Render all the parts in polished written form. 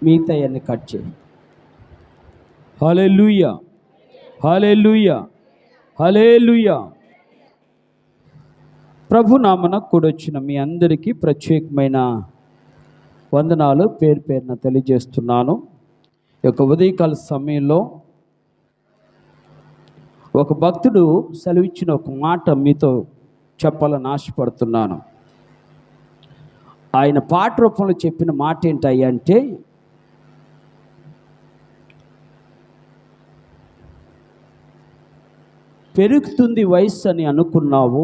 మిగతా అన్ని కట్ చేయి. హల్లెలూయా, హల్లెలూయా, హల్లెలూయా. ప్రభు నామన కూడొచ్చిన మీ అందరికీ ప్రత్యేకమైన వందనాలు పేరు పేరున తెలియజేస్తున్నాను. ఈ యొక్క ఉదయకాల సమయంలో ఒక భక్తుడు సెలవిచ్చిన ఒక మాట మీతో చెప్పాలని ఆశపడుతున్నాను. ఆయన పాట రూపంలో చెప్పిన మాట ఏంటంటే, పెరుగుతుంది వయస్సు అని అనుకున్నావు,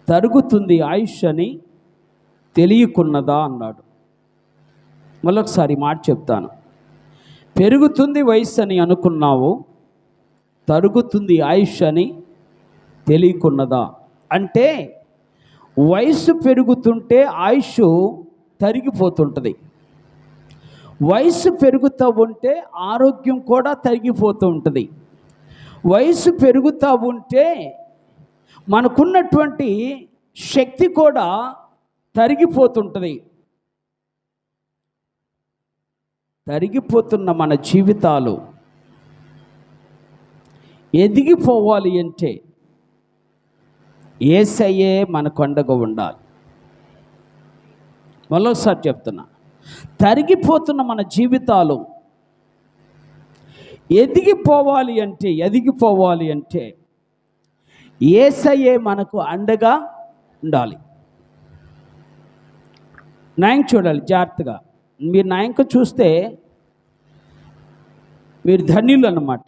తరుగుతుంది ఆయుష్ అని తెలియకున్నదా అన్నాడు. మళ్ళొకసారి మాట చెప్తాను. పెరుగుతుంది వయస్సు అని అనుకున్నావు, తరుగుతుంది ఆయుష్ అని తెలియకున్నదా అంటే, వయస్సు పెరుగుతుంటే ఆయుష్ తరిగిపోతుంటుంది. వయస్సు పెరుగుతూ ఉంటే ఆరోగ్యం కూడా తరిగిపోతూ ఉంటుంది. వయస్సు పెరుగుతూ ఉంటే మనకున్నటువంటి శక్తి కూడా తరిగిపోతుంటుంది. తరిగిపోతున్న మన జీవితాలు ఎదిగిపోవాలి అంటే యేసయ్యే మనకు అండగా ఉండాలి. మరోసారి చెప్తున్నా, తరిగిపోతున్న మన జీవితాలు ఎదిగిపోవాలి అంటే యేసయ్యే మనకు అండగా ఉండాలి. నాయన చూడాలి జాగ్రత్తగా. మీరు నాయక చూస్తే మీరు ధన్యులు అన్నమాట.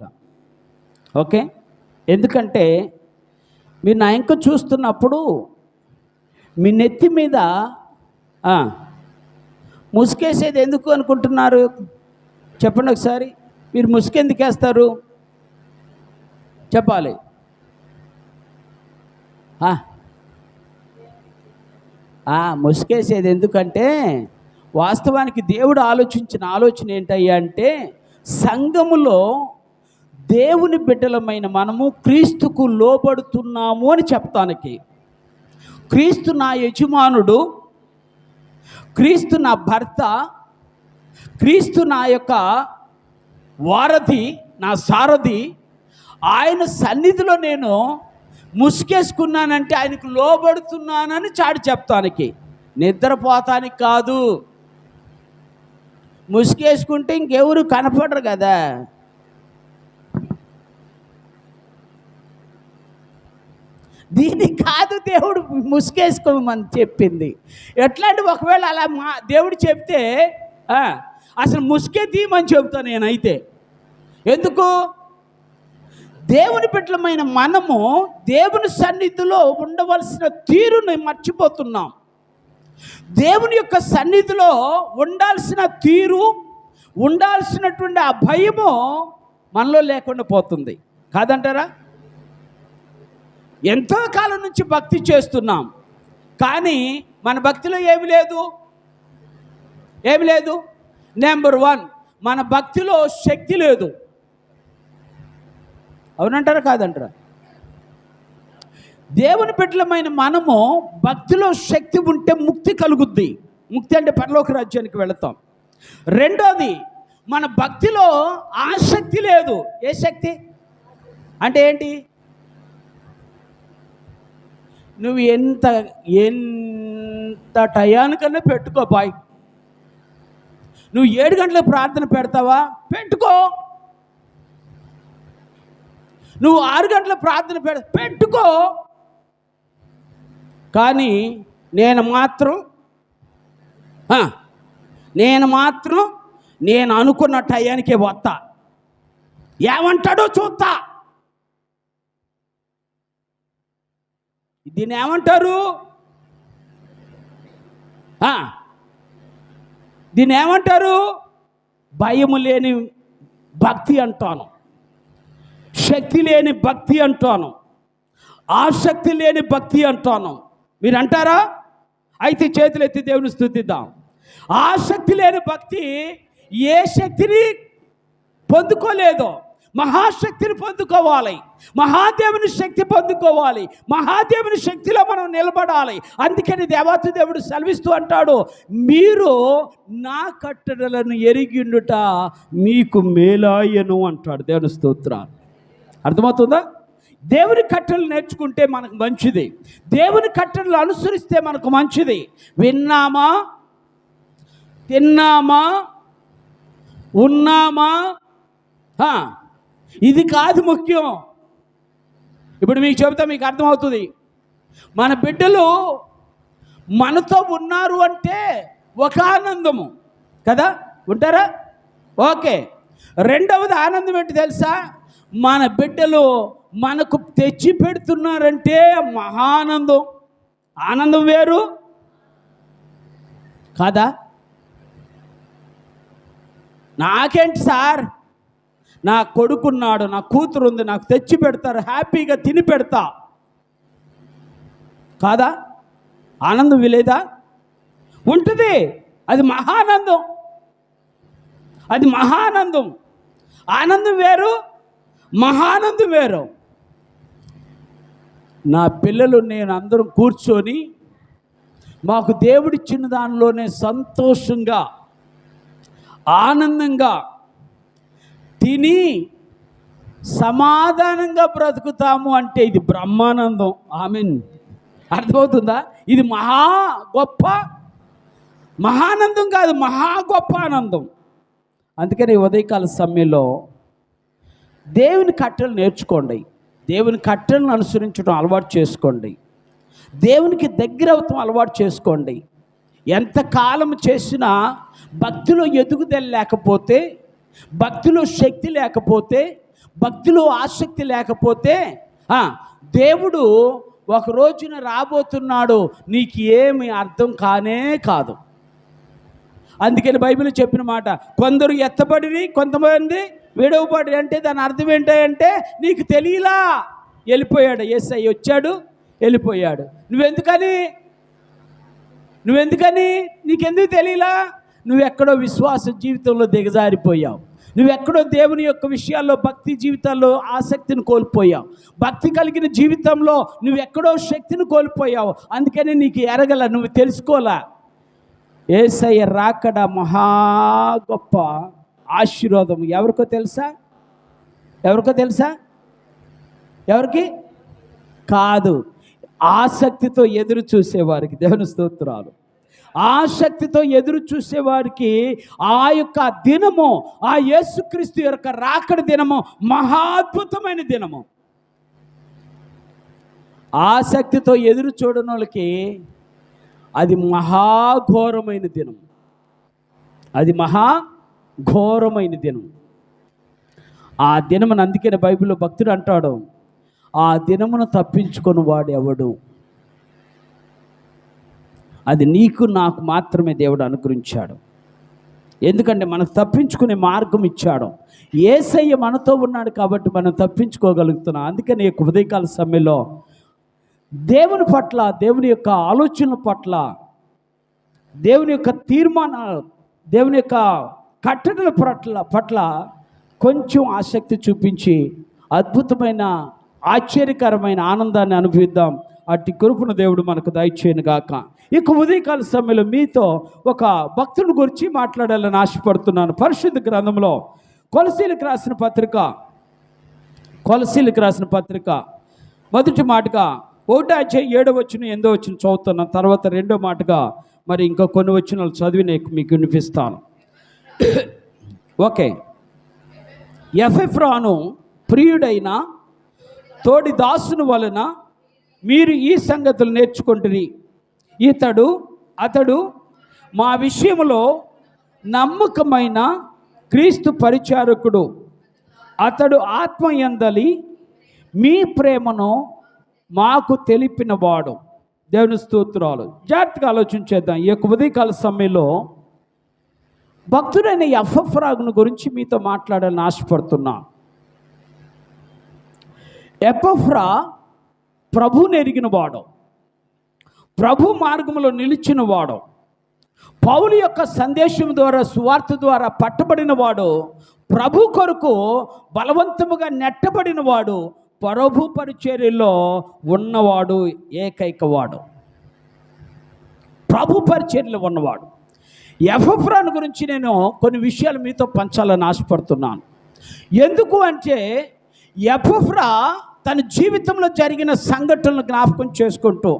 ఓకే, ఎందుకంటే మీరు నాయక చూస్తున్నప్పుడు మీ నెత్తి మీద ముసుకేసేది ఎందుకు అనుకుంటున్నారు? చెప్పండి ఒకసారి. మీరు ముసుకెందుకు వేస్తారు చెప్పాలి. ముసుకేసేది ఎందుకంటే, వాస్తవానికి దేవుడు ఆలోచించిన ఆలోచన ఏంటయ్యా అంటే, సంఘములో దేవుని బిడ్డలమైన మనము క్రీస్తుకు లోబడుతున్నాము అని చెప్తానికి. క్రీస్తు నా యజమానుడు, క్రీస్తు నా భర్త, క్రీస్తు నా యొక్క వారధి, నా సారథి. ఆయన సన్నిధిలో నేను ముసుగేసుకున్నానంటే ఆయనకు లోబడుతున్నానని చాటి చెప్తానికి, నిద్రపోతానికి కాదు. ముసుగేసుకుంటే ఇంకెవరు కనపడరు కదా. దీనికి కాదు దేవుడు ముసుగేసుకోమని చెప్పింది. ఎట్లాంటి ఒకవేళ అలా దేవుడు చెప్తే అసలు ముసుగే తీయమని చెప్తాను నేనైతే. ఎందుకు? దేవుని బిడ్డలమైన మనము దేవుని సన్నిధిలో ఉండవలసిన తీరుని మర్చిపోతున్నాం. దేవుని యొక్క సన్నిధిలో ఉండాల్సిన తీరు, ఉండాల్సినటువంటి ఆ భయము మనలో లేకుండా పోతుంది. కాదంటారా? ఎంతో కాలం నుంచి భక్తి చేస్తున్నాం, కానీ మన భక్తిలో ఏమి లేదు. నెంబర్ 1, మన భక్తిలో శక్తి లేదు. అవునంటారా కాదంటారా? దేవుని బిడ్డలమైన మనము భక్తిలో శక్తి ఉంటే ముక్తి కలుగుద్ది. ముక్తి అంటే పరలోక రాజ్యానికి వెళతాం. రెండోది, మన భక్తిలో ఆసక్తి లేదు. ఏ శక్తి అంటే ఏంటి? నువ్వు ఎంత టయానికన్నా పెట్టుకో బాయ్. నువ్వు 7 గంటలకు ప్రార్థన పెడతావా? పెట్టుకో. నువ్వు 6 గంటల ప్రార్థన పెట్టుకో. కానీ నేను మాత్రం నేను అనుకున్న టయానికే వస్తా. ఏమంటాడో చూస్తా. దీన్ని ఏమంటారు? భయము లేని భక్తి అంటాను, శక్తి లేని భక్తి అంటాను, ఆసక్తి లేని భక్తి అంటాను. మీరు అంటారా? అయితే చేతులు ఎత్తి దేవుని స్తుతిద్దాం. ఆసక్తి లేని భక్తి ఏ శక్తిని పొందుకోలేదో, మహాశక్తిని పొందుకోవాలి, మహాదేవుని శక్తి పొందుకోవాలి, మహాదేవుని శక్తిలో మనం నిలబడాలి. అందుకని దేవాతి దేవుడు సెలవిస్తూ అంటాడు, మీరు నా కట్టడలను ఎరిగిండుట మీకు మేలాయను అంటాడు. దేవుని స్తోత్రాలు. అర్థమవుతుందా? దేవుని కట్టడలు నేర్చుకుంటే మనకు మంచిది, దేవుని కట్టడలు అనుసరిస్తే మనకు మంచిది. విన్నామా, తిన్నామా, ఉన్నామా, ఇది కాదు ముఖ్యం. ఇప్పుడు మీకు చెబుతా, మీకు అర్థమవుతుంది. మన బిడ్డలు మనతో ఉన్నారు అంటే ఒక ఆనందము కదా, ఉంటారా? ఓకే. రెండవది ఆనందం ఏంటి తెలుసా? మన బిడ్డలు మనకు తెచ్చి పెడుతున్నారంటే మహానందం. ఆనందం వేరు కాదా? నాకేంటి సార్, నా కొడుకున్నాడు, నా కూతురు ఉంది, నాకు తెచ్చి పెడతారు, హ్యాపీగా తిని పెడతా కాదా? ఆనందం విలేదా? ఉంటుంది. అది మహానందం, అది మహానందం. ఆనందం వేరు, మహానందం వేరు. నా పిల్లలు నేను అందరం కూర్చొని మాకు దేవుడిచ్చిన దానిలోనే సంతోషంగా ఆనందంగా తిని సమాధానంగా బ్రతుకుతాము అంటే ఇది బ్రహ్మానందం. ఆమేన్. అర్థమవుతుందా? ఇది మహా గొప్ప మహానందం కాదు, మహా గొప్ప ఆనందం. అందుకని ఉదయకాల సమయంలో దేవుని కట్టలు నేర్చుకోండి, దేవుని కట్టలను అనుసరించడం అలవాటు చేసుకోండి, దేవునికి దగ్గర అవటం అలవాటు చేసుకోండి. ఎంతకాలం చేసినా భక్తిలో ఎదుగుదల లేకపోతే, భక్తిలో శక్తి లేకపోతే, భక్తిలో ఆసక్తి లేకపోతే దేవుడు ఒక రోజున రాబోతున్నాడు, నీకు ఏమి అర్థం కానే కాదు. అందుకని బైబిల్ చెప్పిన మాట, కొందరు ఎత్తబడి కొంతమంది విడవబడి. అంటే దాని అర్థం ఏంటంటే నీకు తెలియలా, వెళ్ళిపోయాడు. యేసయ్య వచ్చాడు, వెళ్ళిపోయాడు. నువ్వెందుకని నీకెందుకు తెలియలా? నువ్వెక్కడో విశ్వాస జీవితంలో దిగజారిపోయావు, నువ్వెక్కడో దేవుని యొక్క విషయాల్లో, భక్తి జీవితాల్లో ఆసక్తిని కోల్పోయావు, భక్తి కలిగిన జీవితంలో నువ్వెక్కడో శక్తిని కోల్పోయావు. అందుకని నీకు ఎరగల, నువ్వు తెలుసుకోలే. యేసయ్య రాకడ మహా గొప్ప ఆశీర్వాదం. ఎవరికో తెలుసా? ఎవరికి కాదు, ఆసక్తితో ఎదురు చూసేవారికి. దేవుని స్తోత్రాలు. ఆసక్తితో ఎదురు చూసేవారికి ఆ యొక్క దినము, ఆ యేసుక్రీస్తు యొక్క రాకడ దినము మహా అద్భుతమైన దినము. ఆసక్తితో ఎదురు చూడని వాళ్ళకి అది మహాఘోరమైన దినం, అది మహాఘోరమైన దినం. ఆ దినమును అందుకనే బైబిల్లో భక్తుడు అంటాడు, ఆ దినమును తప్పించుకొని వాడు ఎవడు? అది నీకు నాకు మాత్రమే దేవుడు అనుగ్రహించాడు. ఎందుకంటే మనకు తప్పించుకునే మార్గం ఇచ్చాడు. యేసయ్య మనతో ఉన్నాడు కాబట్టి మనం తప్పించుకోగలుగుతున్నాం. అందుకని ఈ ఉదయకాల సమయంలో దేవుని పట్ల, దేవుని యొక్క ఆలోచనల పట్ల, దేవుని యొక్క తీర్మానాలు, దేవుని యొక్క కట్టడల పట్ల కొంచెం ఆసక్తి చూపించి అద్భుతమైన ఆశ్చర్యకరమైన ఆనందాన్ని అనుభవిద్దాం. అట్టి కృపను దేవుడు మనకు దయచేయను గాక. ఇక ఉదయకాల సమయంలో మీతో ఒక భక్తుని గురించి మాట్లాడాలని ఆశపడుతున్నాను. పరిశుద్ధ గ్రంథంలో కొలసీలకు రాసిన పత్రిక మొదటి మాటగా 1:7 చదువుతున్నాను. తర్వాత 2వ మాటగా మరి ఇంకా కొన్ని వచనాలు చదివి మీకు వినిపిస్తాను. ఓకే. ఎపెఫ్రాను ప్రియుడైన తోడి దాసుని వలన మీరు ఈ సంగతులు నేర్చుకుంటురి. అతడు మా విషయంలో నమ్మకమైన క్రీస్తు పరిచారకుడు. అతడు ఆత్మయందలి మీ ప్రేమను మాకు తెలిపినవాడు. దేవుని స్తోత్రాలు. జాగ్రత్తగా ఆలోచించేద్దాం. ఈ యొక్క ఉదయకాల సమయంలో భక్తుడైన ఎపెఫ్రాను గురించి మీతో మాట్లాడాలని ఆశపడుతున్నా. ఎపెఫ్రా ప్రభువుని ఎరిగిన వాడు, ప్రభు మార్గంలో నిలిచిన వాడు, పౌలు యొక్క సందేశం ద్వారా, సువార్త ద్వారా పట్టబడిన వాడు, ప్రభు కొరకు బలవంతముగా నెట్టబడిన వాడు, ప్రభు పరిచర్యలో ఉన్నవాడు, ఏకైకవాడు, ప్రభు పరిచర్యలో ఉన్నవాడు. ఎపఫ్రాను గురించి నేను కొన్ని విషయాలు మీతో పంచాలని ఆశపడుతున్నాను. ఎందుకు అంటే ఎపఫ్రా తన జీవితంలో జరిగిన సంఘటనలు జ్ఞాపకం చేసుకుంటూ,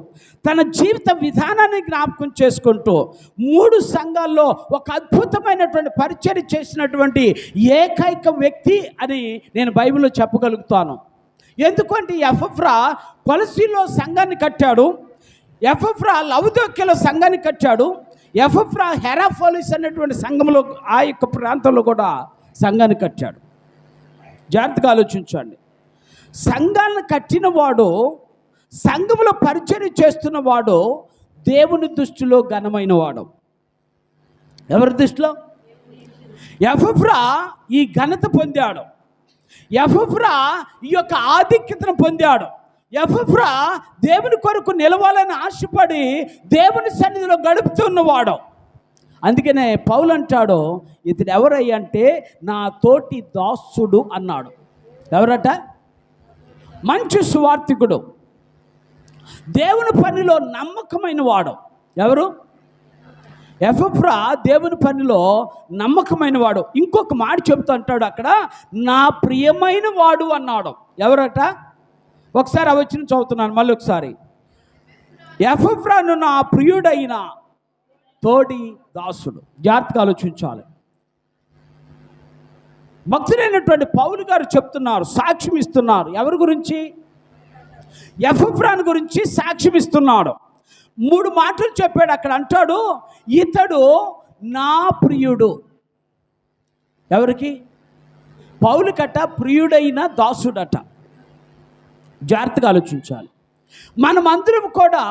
తన జీవిత విధానాన్ని జ్ఞాపకం చేసుకుంటూ, 3 సంఘాల్లో ఒక అద్భుతమైనటువంటి పరిచర్య చేసినటువంటి ఏకైక వ్యక్తి అని నేను బైబిల్లో చెప్పగలుగుతాను. ఎందుకంటే ఎపఫ్రా కొలసీలో సంఘాన్ని కట్టాడు, ఎపఫ్రా లవదోక్యలో సంఘాన్ని కట్టాడు, ఎపఫ్రా హెరాపోలిస్ అనేటువంటి సంఘంలో, ఆ యొక్క ప్రాంతంలో కూడా సంఘాన్ని కట్టాడు. జాగ్రత్తగా ఆలోచించండి. సంఘాలను కట్టినవాడు, సంఘంలో పరిచర్య చేస్తున్నవాడు దేవుని దృష్టిలో ఘనమైన వాడు. ఎవరి దృష్టిలో? ఎపఫ్రా ఈ ఘనత పొందాడు. ఎపఫ్రా ఈ యొక్క ఆధిక్యతను పొందాడు. ఎపఫ్రా దేవుని కొరకు నిలవాలని ఆశపడి దేవుని సన్నిధిలో గడుపుతున్నవాడు. అందుకనే పౌలు అంటాడు, ఇతడు ఎవరయ్యంటే నా తోటి దాసుడు అన్నాడు. ఎవరట? మంచి సువార్థికుడు, దేవుని పనిలో నమ్మకమైన వాడు. ఎవరు? ఎపఫ్రా దేవుని పనిలో నమ్మకమైన వాడు. ఇంకొక మాట చెబుతూ అంటాడు అక్కడ, నా ప్రియమైన వాడు అన్నాడు. ఎవరట? ఒకసారి ఆ వచనం చదువుతున్నాను మళ్ళీ ఒకసారి. ఎపఫ్రాను నా ప్రియుడైన తోడి దాసుడు. జాగ్రత్తగా ఆలోచించాలి. భక్తుడైనటువంటి పౌలు గారు చెప్తున్నారు, సాక్ష్యం ఇస్తున్నారు. ఎవరి గురించి? ఎపఫ్రాను గురించి సాక్ష్యం ఇస్తున్నాడు. 3 మాటలు చెప్పాడు అక్కడ. అంటాడు, ఇతడు నా ప్రియుడు. ఎవరికి? పౌలు కట్ట ప్రియుడైన దాసుడట. జాగ్రత్తగా ఆలోచించాలి. మనమందరం కూడా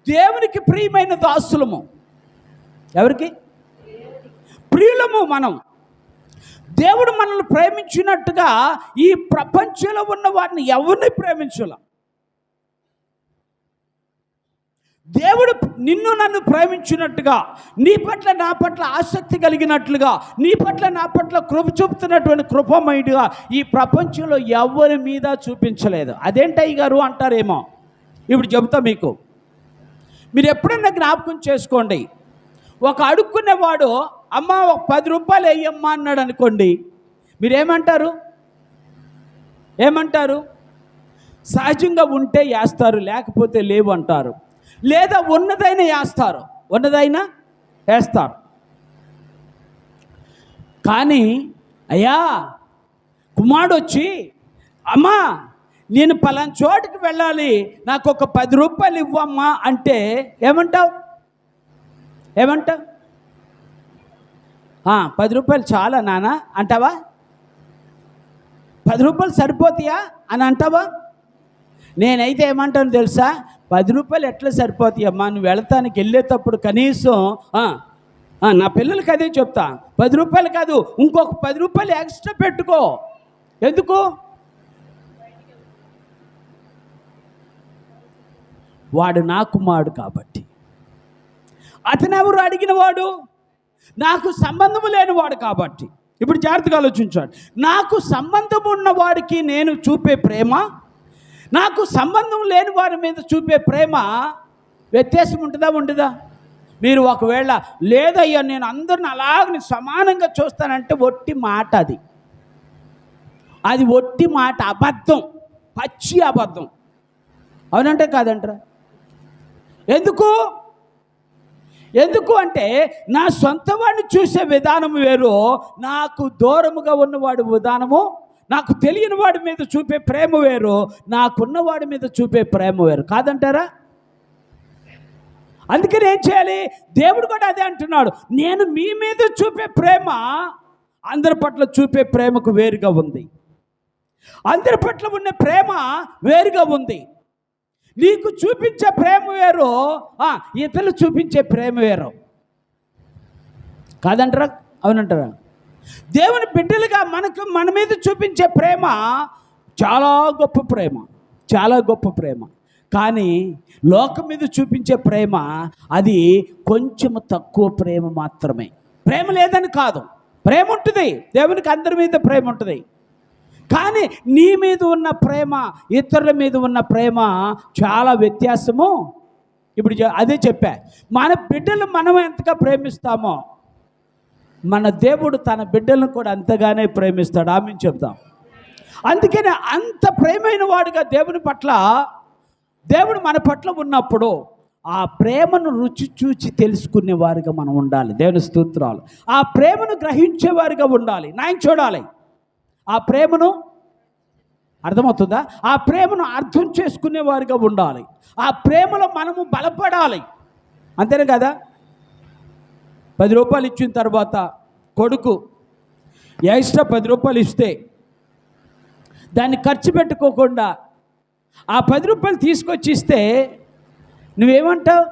దేవునికి ప్రియమైన దాసులము. ఎవరికి? ప్రియులము మనం. దేవుడు మనల్ని ప్రేమించినట్టుగా ఈ ప్రపంచంలో ఉన్న వారిని ఎవరిని ప్రేమించాల. దేవుడు నిన్ను నన్ను ప్రేమించినట్టుగా, నీ పట్ల నా పట్ల ఆసక్తి కలిగినట్లుగా, నీ పట్ల నా పట్ల కృప చూపుతున్నటువంటి కృపమయుడిగా ఈ ప్రపంచంలో ఎవరి మీద చూపించలేదు. అదేంటయ్య గారు అంటారేమో. ఇప్పుడు చెబుతా మీకు. మీరు ఎప్పుడైనా జ్ఞాపకం చేసుకోండి, ఒక అడుక్కునేవాడు అమ్మ ఒక 10 రూపాయలు వేయమ్మా అన్నాడు అనుకోండి, మీరేమంటారు? ఏమంటారు? సహజంగా ఉంటే వేస్తారు, లేకపోతే లేవు అంటారు. లేదా ఉన్నదైనా వేస్తారు, ఉన్నదైనా వేస్తారు. కానీ అయ్యా కుమారుడు వచ్చి, అమ్మా నేను పలానా చోటుకి వెళ్ళాలి, నాకు ఒక 10 రూపాయలు ఇవ్వమ్మా అంటే ఏమంటావు? ఏమంటావు? 10 రూపాయలు చాలా నాన్న అంటావా? 10 రూపాయలు సరిపోతాయా అని అంటావా? నేనైతే ఏమంటాను తెలుసా? 10 రూపాయలు ఎట్లా సరిపోతాయమ్మా, నువ్వు వెళతానికి వెళ్ళేటప్పుడు కనీసం నా పిల్లలకి అదే చెప్తా, 10 రూపాయలు కాదు ఇంకొక 10 రూపాయలు ఎక్స్ట్రా పెట్టుకో. ఎందుకు? వాడు నా కుమారుడు కాబట్టి. అతను ఎవరు అడిగిన వాడు? నాకు సంబంధం లేనివాడు కాబట్టి. ఇప్పుడు జాగ్రత్తగా ఆలోచించాడు. నాకు సంబంధం ఉన్నవాడికి నేను చూపే ప్రేమ, నాకు సంబంధం లేని వారి మీద చూపే ప్రేమ వ్యత్యాసం ఉంటుందా? ఉండదా? మీరు ఒకవేళ లేదయ్యా నేను అందరిని అలాగని సమానంగా చూస్తానంటే ఒట్టి మాట. అది ఒట్టి మాట, అబద్ధం, పచ్చి అబద్ధం. అవునంటే కాదంటారా? ఎందుకు అంటే నా సొంత వాడిని చూసే విధానం వేరు, నాకు దూరముగా ఉన్నవాడి విధానము, నాకు తెలియని వాడి మీద చూపే ప్రేమ వేరు, నాకున్నవాడి మీద చూపే ప్రేమ వేరు. కాదంటారా? అందుకని ఏం చేయాలి? దేవుడు కూడా అదే అంటున్నాడు, నేను మీ మీద చూపే ప్రేమ అందరి పట్ల చూపే ప్రేమకు వేరుగా ఉంది. అందరి పట్ల ఉన్న ప్రేమ వేరుగా ఉంది. నీకు చూపించే ప్రేమ వేరు, ఇతరులు చూపించే ప్రేమ వేరు. కాదంటారా? అవునంటారా? దేవుని బిడ్డలుగా మన మీద చూపించే ప్రేమ చాలా గొప్ప ప్రేమ, చాలా గొప్ప ప్రేమ. కానీ లోకం మీద చూపించే ప్రేమ అది కొంచెం తక్కువ ప్రేమ మాత్రమే. ప్రేమ లేదని కాదు, ప్రేమ ఉంటుంది, దేవునికి అందరి మీద ప్రేమ ఉంటుంది. కానీ నీ మీద ఉన్న ప్రేమ ఇతరుల మీద ఉన్న ప్రేమ చాలా వ్యత్యాసము. ఇప్పుడు అదే చెప్పా, మన బిడ్డలు మనం ఎంతగా ప్రేమిస్తామో మన దేవుడు తన బిడ్డలను కూడా అంతగానే ప్రేమిస్తాడు. ఆమేన్ చెప్దాం. అందుకనే అంత ప్రేమైన వాడుగా దేవుని పట్ల, దేవుడు మన పట్ల ఉన్నప్పుడు ఆ ప్రేమను రుచి చూచి తెలుసుకునే వారిగా మనం ఉండాలి. దేవుని స్తోత్రాలు. ఆ ప్రేమను గ్రహించేవారిగా ఉండాలి. నాయన చూడాలి, ఆ ప్రేమను అర్థమవుతుందా? ఆ ప్రేమను అర్థం చేసుకునేవారిగా ఉండాలి. ఆ ప్రేమలో మనము బలపడాలి. అంతేనే కదా? 10 రూపాయలు ఇచ్చిన తర్వాత కొడుకు ఎక్స్ట్రా 10 రూపాయలు ఇస్తే దాన్ని ఖర్చు పెట్టుకోకుండా ఆ 10 రూపాయలు తీసుకొచ్చి ఇస్తే నువ్వేమంటావు?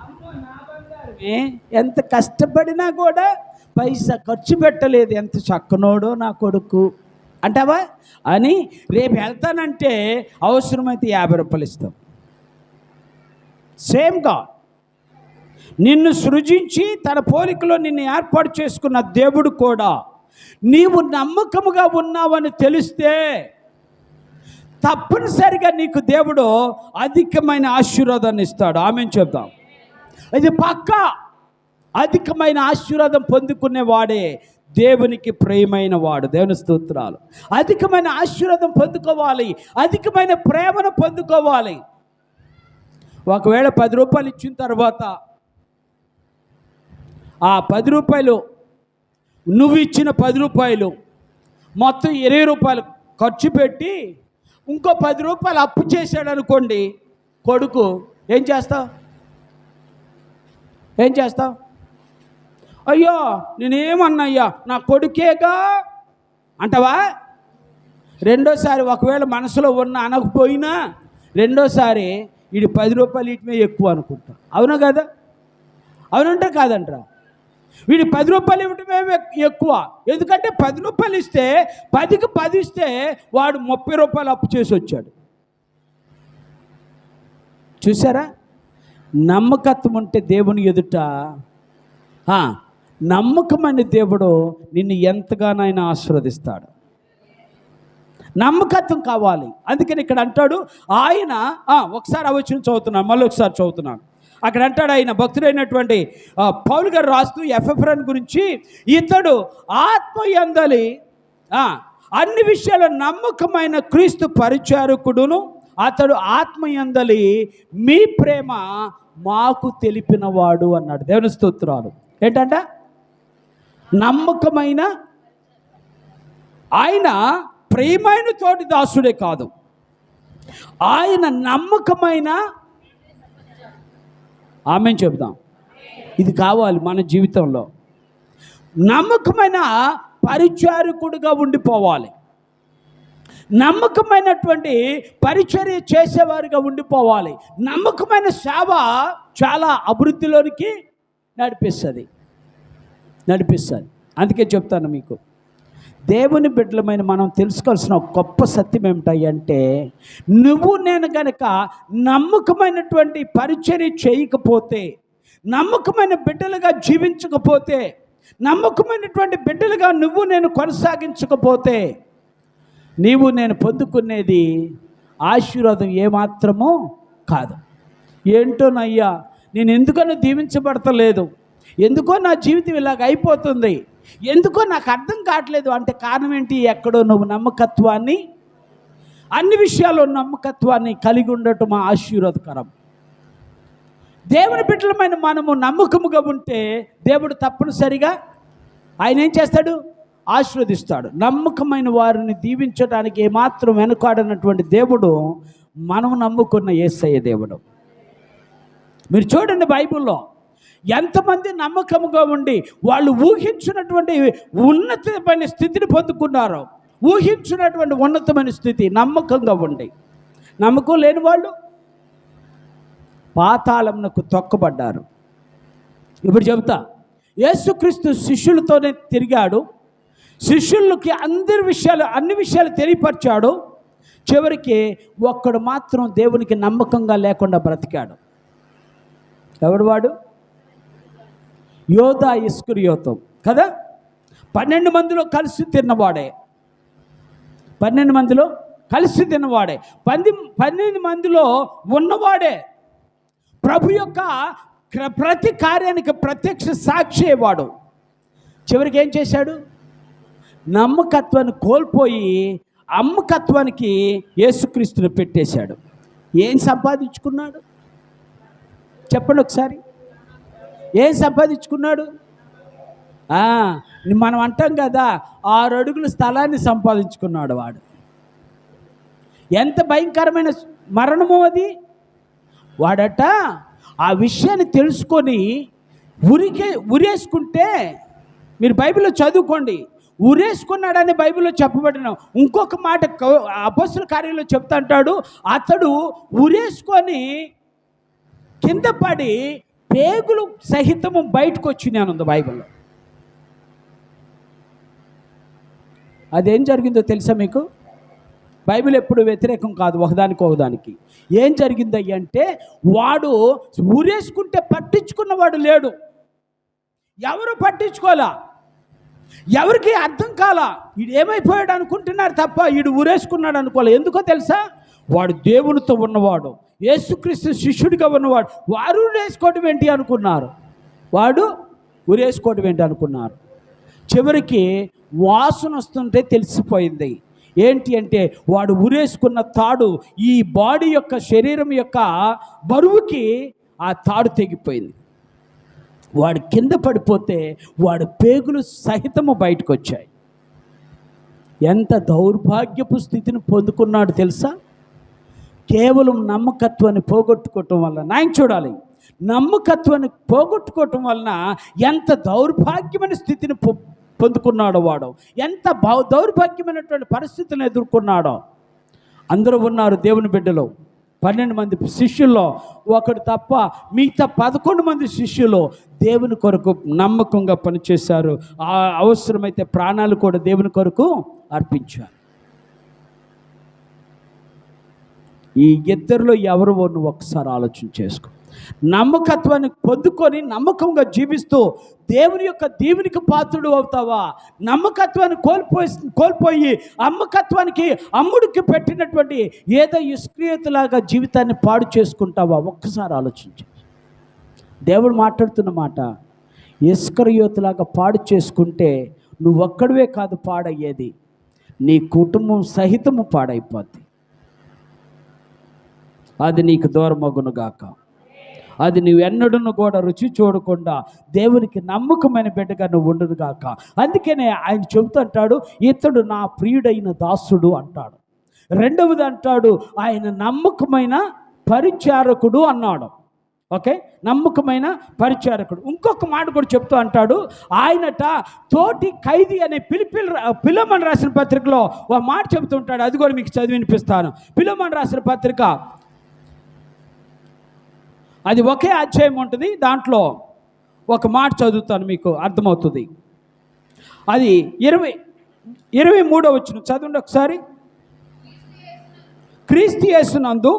అమ్మో నా బంగారమే, ఎంత కష్టపడినా కూడా పైసా ఖర్చు పెట్టలేదు, ఎంత చక్కనోడో నా కొడుకు అంటావా? అని రేపు వెళ్తానంటే అవసరమైతే 50 రూపాయలు ఇస్తాం. సేమ్గా నిన్ను సృజించి తన పోలికలో నిన్ను ఏర్పాటు చేసుకున్న దేవుడు కూడా నీవు నమ్మకముగా ఉన్నావని తెలిస్తే తప్పనిసరిగా నీకు దేవుడు అధికమైన ఆశీర్వాదాన్ని ఇస్తాడు. ఆమేన్ చెప్దాం. ఇది పక్కా. అధికమైన ఆశీర్వాదం పొందుకునేవాడే దేవునికి ప్రియమైన వాడు. దేవుని స్తోత్రాలు. అధికమైన ఆశీర్వాదం పొందుకోవాలి, అధికమైన ప్రేమను పొందుకోవాలి. ఒకవేళ 10 రూపాయలు ఇచ్చిన తర్వాత ఆ 10 రూపాయలు, నువ్వు ఇచ్చిన 10 రూపాయలు మొత్తం 20 రూపాయలు ఖర్చు పెట్టి ఇంకో 10 రూపాయలు అప్పు చేశాడు అనుకోండి కొడుకు, ఏం చేస్తావు? అయ్యో నేనేమన్నయ్యా, నా కొడుకేగా అంటావా? రెండోసారి ఒకవేళ మనసులో ఉన్న అనకపోయినా రెండోసారి వీడి 10 రూపాయలు ఇటుమే ఎక్కువ అనుకుంటా. అవునా కదా? అవునంటే కాదంటారా? వీడి 10 రూపాయలు ఇవ్వటమే ఎక్కువ. ఎందుకంటే 10 రూపాయలు ఇస్తే 10కి 10 ఇస్తే వాడు 30 రూపాయలు అప్పు చేసి వచ్చాడు. చూసారా? నమ్మకత్వం ఉంటే దేవుని ఎదుట నమ్మకమైన దేవుడు నిన్ను ఎంతగానైనా ఆశీర్వదిస్తాడు. నమ్మకత్వం కావాలి. అందుకని ఇక్కడ అంటాడు ఆయన, ఒకసారి అవచనం చదువుతున్నాను, మళ్ళీ ఒకసారి చదువుతున్నాను. అక్కడ అంటాడు ఆయన, భక్తుడైనటువంటి పౌలు గారు రాస్తూ ఎఫెఫ్రన్ గురించి, ఇతడు ఆత్మయందలి అన్ని విషయాల నమ్మకమైన క్రీస్తు పరిచారకుడును, అతడు ఆత్మయందలి మీ ప్రేమ మాకు తెలిపినవాడు అన్నాడు. దేవుని స్తోత్రాలు. ఏంటంట? నమ్మకమైన, ఆయన ప్రియమైన తోటి దాసుడే కాదు, ఆయన నమ్మకమైన, ఆమేన్ చెప్దాం. ఇది కావాలి మన జీవితంలో. నమ్మకమైన పరిచారకుడుగా ఉండిపోవాలి, నమ్మకమైనటువంటి పరిచర్య చేసేవారిగా ఉండిపోవాలి. నమ్మకమైన సేవ చాలా అభివృద్ధిలోనికి నడిపిస్తుంది. అందుకే చెప్తాను మీకు, దేవుని బిడ్డలమైన మనం తెలుసుకోవాల్సిన గొప్ప సత్యం ఏమిటంటే, నువ్వు నేను కనుక నమ్మకమైనటువంటి పరిచర్య చేయకపోతే, నమ్మకమైన బిడ్డలుగా జీవించకపోతే, నమ్మకమైనటువంటి బిడ్డలుగా నువ్వు నేను కొనసాగించకపోతే, నీవు నేను పొందుకునేది ఆశీర్వాదం ఏమాత్రమో కాదు. ఏంటోనయ్యా, నేను ఎందుకనో దీవించబడతలేదు, ఎందుకో నా జీవితం ఇలాగ అయిపోతుంది, ఎందుకో నాకు అర్థం కావట్లేదు అంటే కారణం ఏంటి? ఎక్కడో నువ్వు నమ్మకత్వాన్ని, అన్ని విషయాల్లో నమ్మకత్వాన్ని కలిగి ఉండటం ఆశీర్వాదకరం. దేవుని బిడ్డలమైన మనము నమ్మకముగా ఉంటే దేవుడు తప్పనిసరిగా ఆయన ఏం చేస్తాడు? ఆశీర్వదిస్తాడు. నమ్మకమైన వారిని దీవించడానికి ఏమాత్రం వెనుకాడనటువంటి దేవుడు మనం నమ్ముకున్న యేసయ్య దేవుడు. మీరు చూడండి, బైబిల్లో ఎంతమంది నమ్మకముగా ఉండి వాళ్ళు ఊహించినటువంటి ఉన్నతమైన స్థితిని పొందుకున్నారు. ఊహించినటువంటి ఉన్నతమైన స్థితి నమ్మకంగా ఉండి, నమ్మకం లేని వాళ్ళు పాతాళమునకు తొక్కబడ్డారు. ఇప్పుడు చెబుతా, యేసుక్రీస్తు శిష్యులతోనే తిరిగాడు, శిష్యులకి అన్ని విషయాలు తెలియపరిచాడు. చివరికి ఒక్కడు మాత్రం దేవునికి నమ్మకంగా లేకుండా బ్రతికాడు. ఎవడు వాడు? యోధా ఇస్కరియోతు కదా. 12 మందిలో కలిసి తిన్నవాడే. 12 మందిలో కలిసి తిన్నవాడే. 12 మందిలో ఉన్నవాడే. ప్రభు యొక్క ప్రతి కార్యానికి ప్రత్యక్ష సాక్షి వాడు. చివరికి ఏం చేశాడు? నమ్మకత్వాన్ని కోల్పోయి అమ్మకత్వానికి యేసుక్రీస్తుని పెట్టేశాడు. ఏం సంపాదించుకున్నాడు చెప్పండి ఒకసారి? ఏం సంపాదించుకున్నాడు? మనం అంటాం కదా, 6 అడుగుల స్థలాన్ని సంపాదించుకున్నాడు వాడు. ఎంత భయంకరమైన మరణము అది! వాడట ఆ విషయాన్ని తెలుసుకొని ఉరేసుకుంటే, మీరు బైబిల్లో చదువుకోండి, ఉరేసుకున్నాడని బైబిల్లో చెప్పబడిన ఇంకొక మాట అపొస్తలుల కార్యంలో చెప్తా అంటాడు, అతడు ఉరేసుకొని కింద పడి పేగులు సహితము బయటకు వచ్చినాను ఉంది బైబిల్లో. అదేం జరిగిందో తెలుసా మీకు? బైబిల్ ఎప్పుడు వ్యతిరేకం కాదు ఒకదానికి. ఏం జరిగిందయ్య అంటే, వాడు ఊరేసుకుంటే పట్టించుకున్నవాడు లేడు. ఎవరు పట్టించుకోలా, ఎవరికి అర్థం కాలా. వీడు ఏమైపోయాడు అనుకుంటున్నారు తప్ప వీడు ఊరేసుకున్నాడు అనుకోలే. ఎందుకో తెలుసా? వాడు దేవునితో ఉన్నవాడు, యేసుక్రీస్తు శిష్యుడిగా ఉన్నవాడు. వారు ఊరేసుకోవడం ఏంటి అనుకున్నారు, వాడు ఊరేసుకోవడం ఏంటి అనుకున్నారు. చివరికి వాసన వస్తుంటే తెలిసిపోయింది. ఏంటి అంటే, వాడు ఉరేసుకున్న తాడు ఈ బాడీ యొక్క శరీరం యొక్క బరువుకి ఆ తాడు తెగిపోయింది. వాడు కింద పడిపోతే వాడు పేగులు సహితము బయటకు వచ్చాయి. ఎంత దౌర్భాగ్యపు స్థితిని పొందుకున్నాడు తెలుసా? కేవలం నమ్మకత్వాన్ని పోగొట్టుకోవటం వల్ల. నాయన చూడాలి, నమ్మకత్వాన్ని పోగొట్టుకోవటం వలన ఎంత దౌర్భాగ్యమైన స్థితిని పొందుకున్నాడో వాడు, ఎంత దౌర్భాగ్యమైనటువంటి పరిస్థితులను ఎదుర్కొన్నాడో. అందరూ ఉన్నారు దేవుని బిడ్డలు. 12 మంది శిష్యుల్లో ఒకడు తప్ప మిగతా 11 మంది శిష్యులు దేవుని కొరకు నమ్మకంగా పనిచేశారు. ఆ అవసరమైతే ప్రాణాలు కూడా దేవుని కొరకు అర్పించారు. ఈ ఇద్దరిలో ఎవరు నువ్వు ఒకసారి ఆలోచన చేసుకో. నమ్మకత్వాన్ని పొందుకొని నమ్మకంగా జీవిస్తూ దేవుని యొక్క దీవెనికి పాత్రుడు అవుతావా? నమ్మకత్వాన్ని కోల్పోయి అమ్మకత్వానికి అమ్ముడికి పెట్టినటువంటి ఏదో ఇస్కరియోతులాగా జీవితాన్ని పాడు చేసుకుంటావా? ఒక్కసారి ఆలోచించు. దేవుడు మాట్లాడుతున్న మాట, ఇస్కరియోతులాగా పాడు చేసుకుంటే నువ్వు ఒక్కడివే కాదు పాడయ్యేది, నీ కుటుంబం సహితము పాడైపోద్ది. అది నీకు దూరమగునుగాక. అది నువ్వెన్నడూ కూడా రుచి చూడకుండా దేవునికి నమ్మకమైన బిడ్డగా నువ్వు ఉండునుగాక. అందుకనే ఆయన చెబుతుంటాడు, ఇతడు నా ప్రియుడైన దాసుడు అంటాడు. రెండవది అంటాడు, ఆయన నమ్మకమైన పరిచారకుడు అన్నాడు. ఓకే, నమ్మకమైన పరిచారకుడు. ఇంకొక మాట కూడా చెప్తూ అంటాడు, ఆయనట తోటి ఖైదీ అనే పిలమని రాసిన పత్రికలో ఒక మాట చెబుతుంటాడు. అది కూడా మీకు చదివి వినిపిస్తాను. పిలమని రాసిన పత్రిక, అది ఒకే అధ్యాయం ఉంటుంది. దాంట్లో ఒక మాట చదువుతాను, మీకు అర్థమవుతుంది. అది 23వ వచనం చదవండి ఒకసారి. క్రీస్తు యేసునందు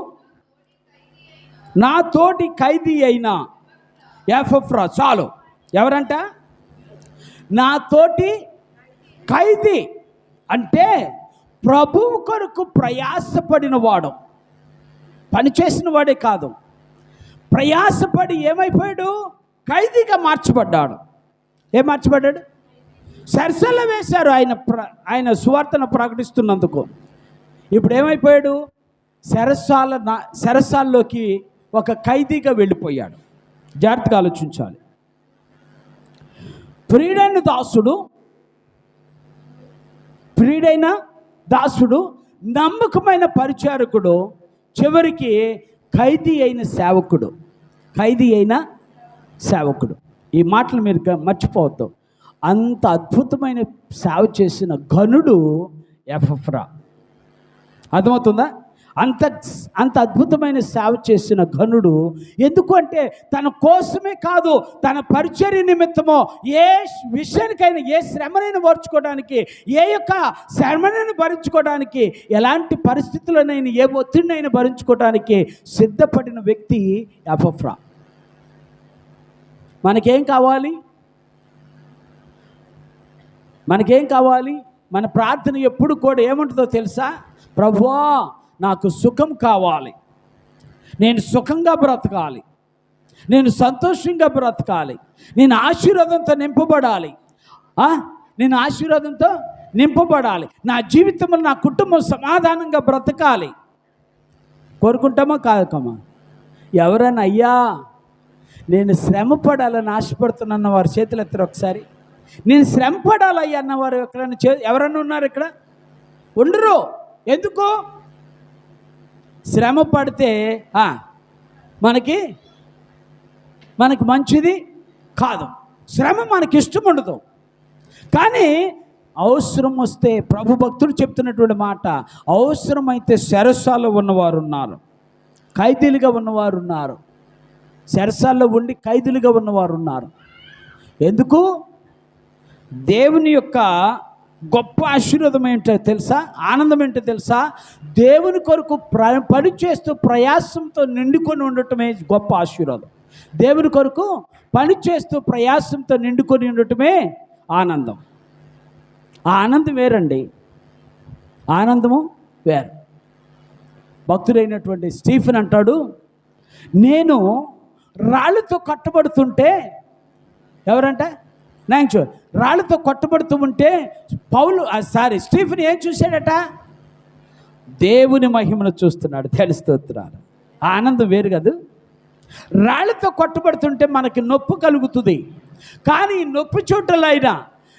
నా తోటి ఖైదీ అయిన ఎపఫ్రా. చాలు. ఎవరంట? నా తోటి ఖైదీ అంటే ప్రభువు కొరకు ప్రయాసపడిన వాడు, పనిచేసిన వాడే కాదు, ప్రయాసపడి ఏమైపోయాడు? ఖైదీగా మార్చబడ్డాడు. ఏం మార్చబడ్డాడు? సరసల్లో వేశారు ఆయన సువార్తను ప్రకటిస్తున్నందుకు. ఇప్పుడు ఏమైపోయాడు? సరసాల్లోకి ఒక ఖైదీగా వెళ్ళిపోయాడు. జాగ్రత్తగా ఆలోచించాలి. ప్రియుడైన దాసుడు, నమ్మకమైన పరిచారకుడు, చివరికి ఖైదీ అయిన సేవకుడు. ఈ మాటలు మీరు మర్చిపోవద్దు. అంత అద్భుతమైన సేవ చేసిన ఘనుడు ఎపఫ్రా. అర్థమవుతుందా? అంత అంత అద్భుతమైన సేవ చేసిన ఘనుడు. ఎందుకు అంటే తన కోసమే కాదు, తన పరిచర్య నిమిత్తమో ఏ విషయానికైనా, ఏ శ్రమనైనా ఓర్చుకోవడానికి, ఏ యొక్క శ్రమనైనా భరించుకోవడానికి, ఎలాంటి పరిస్థితులనైనా, ఏ ఒత్తిడినైనా భరించుకోవడానికి సిద్ధపడిన వ్యక్తి ఎపఫ్రా. మనకేం కావాలి? మనకేం కావాలి? మన ప్రార్థన ఎప్పుడు కూడా ఏముంటుందో తెలుసా? ప్రభువా, నాకు సుఖం కావాలి, నేను సుఖంగా బ్రతకాలి, నేను సంతోషంగా బ్రతకాలి, నేను ఆశీర్వాదంతో నింపబడాలి, నేను ఆశీర్వాదంతో నింపబడాలి, నా జీవితంలో నా కుటుంబం సమాధానంగా బ్రతకాలి. కోరుకుంటామా కాదమ్మా? ఎవరైనా అయ్యా నేను శ్రమ పడాలని ఆశపడుతున్న వారి చేతులు ఎత్తారు ఒకసారి. నేను శ్రమ పడాలయ్యా అన్నవారు ఎక్కడైనా ఎవరన్నా ఉన్నారు ఇక్కడ? ఉండరు. ఎందుకు? శ్రమ పడితే మనకి మంచిది కాదు. శ్రమ మనకి ఇష్టం ఉండదు. కానీ అవసరం వస్తే, ప్రభు భక్తులు చెప్తున్నటువంటి మాట, అవసరమైతే చెరసాల్లో ఉన్నవారు ఉన్నారు, ఖైదీలుగా ఉన్నవారు ఉన్నారు, చెరసాల్లో ఉండి ఖైదీలుగా ఉన్నవారు ఉన్నారు. ఎందుకు? దేవుని యొక్క గొప్ప ఆశీర్వాదం ఏంటో తెలుసా? ఆనందం ఏంటో తెలుసా? దేవుని కొరకు పని చేస్తూ ప్రయాసంతో నిండుకొని ఉండటమే గొప్ప ఆశీర్వాదం. దేవుని కొరకు పని చేస్తూ ప్రయాసంతో నిండుకొని ఉండటమే ఆనందం. ఆ ఆనందం వేరండి, ఆనందము వేరు. భక్తుడైనటువంటి స్టీఫెన్ అంటాడు, నేను రాళ్ళతో కట్టబడుతుంటే, ఎవరంట? రాళ్ళతో కొట్టబడుతూ ఉంటే స్టీఫెన్ ఏం చూశాడట? దేవుని మహిమను చూస్తున్నాడు. తెలుస్తున్నాడు. ఆ ఆనందం వేరు కదా. రాళ్ళతో కొట్టబడుతుంటే మనకి నొప్పి కలుగుతుంది, కానీ నొప్పి చోటలైనా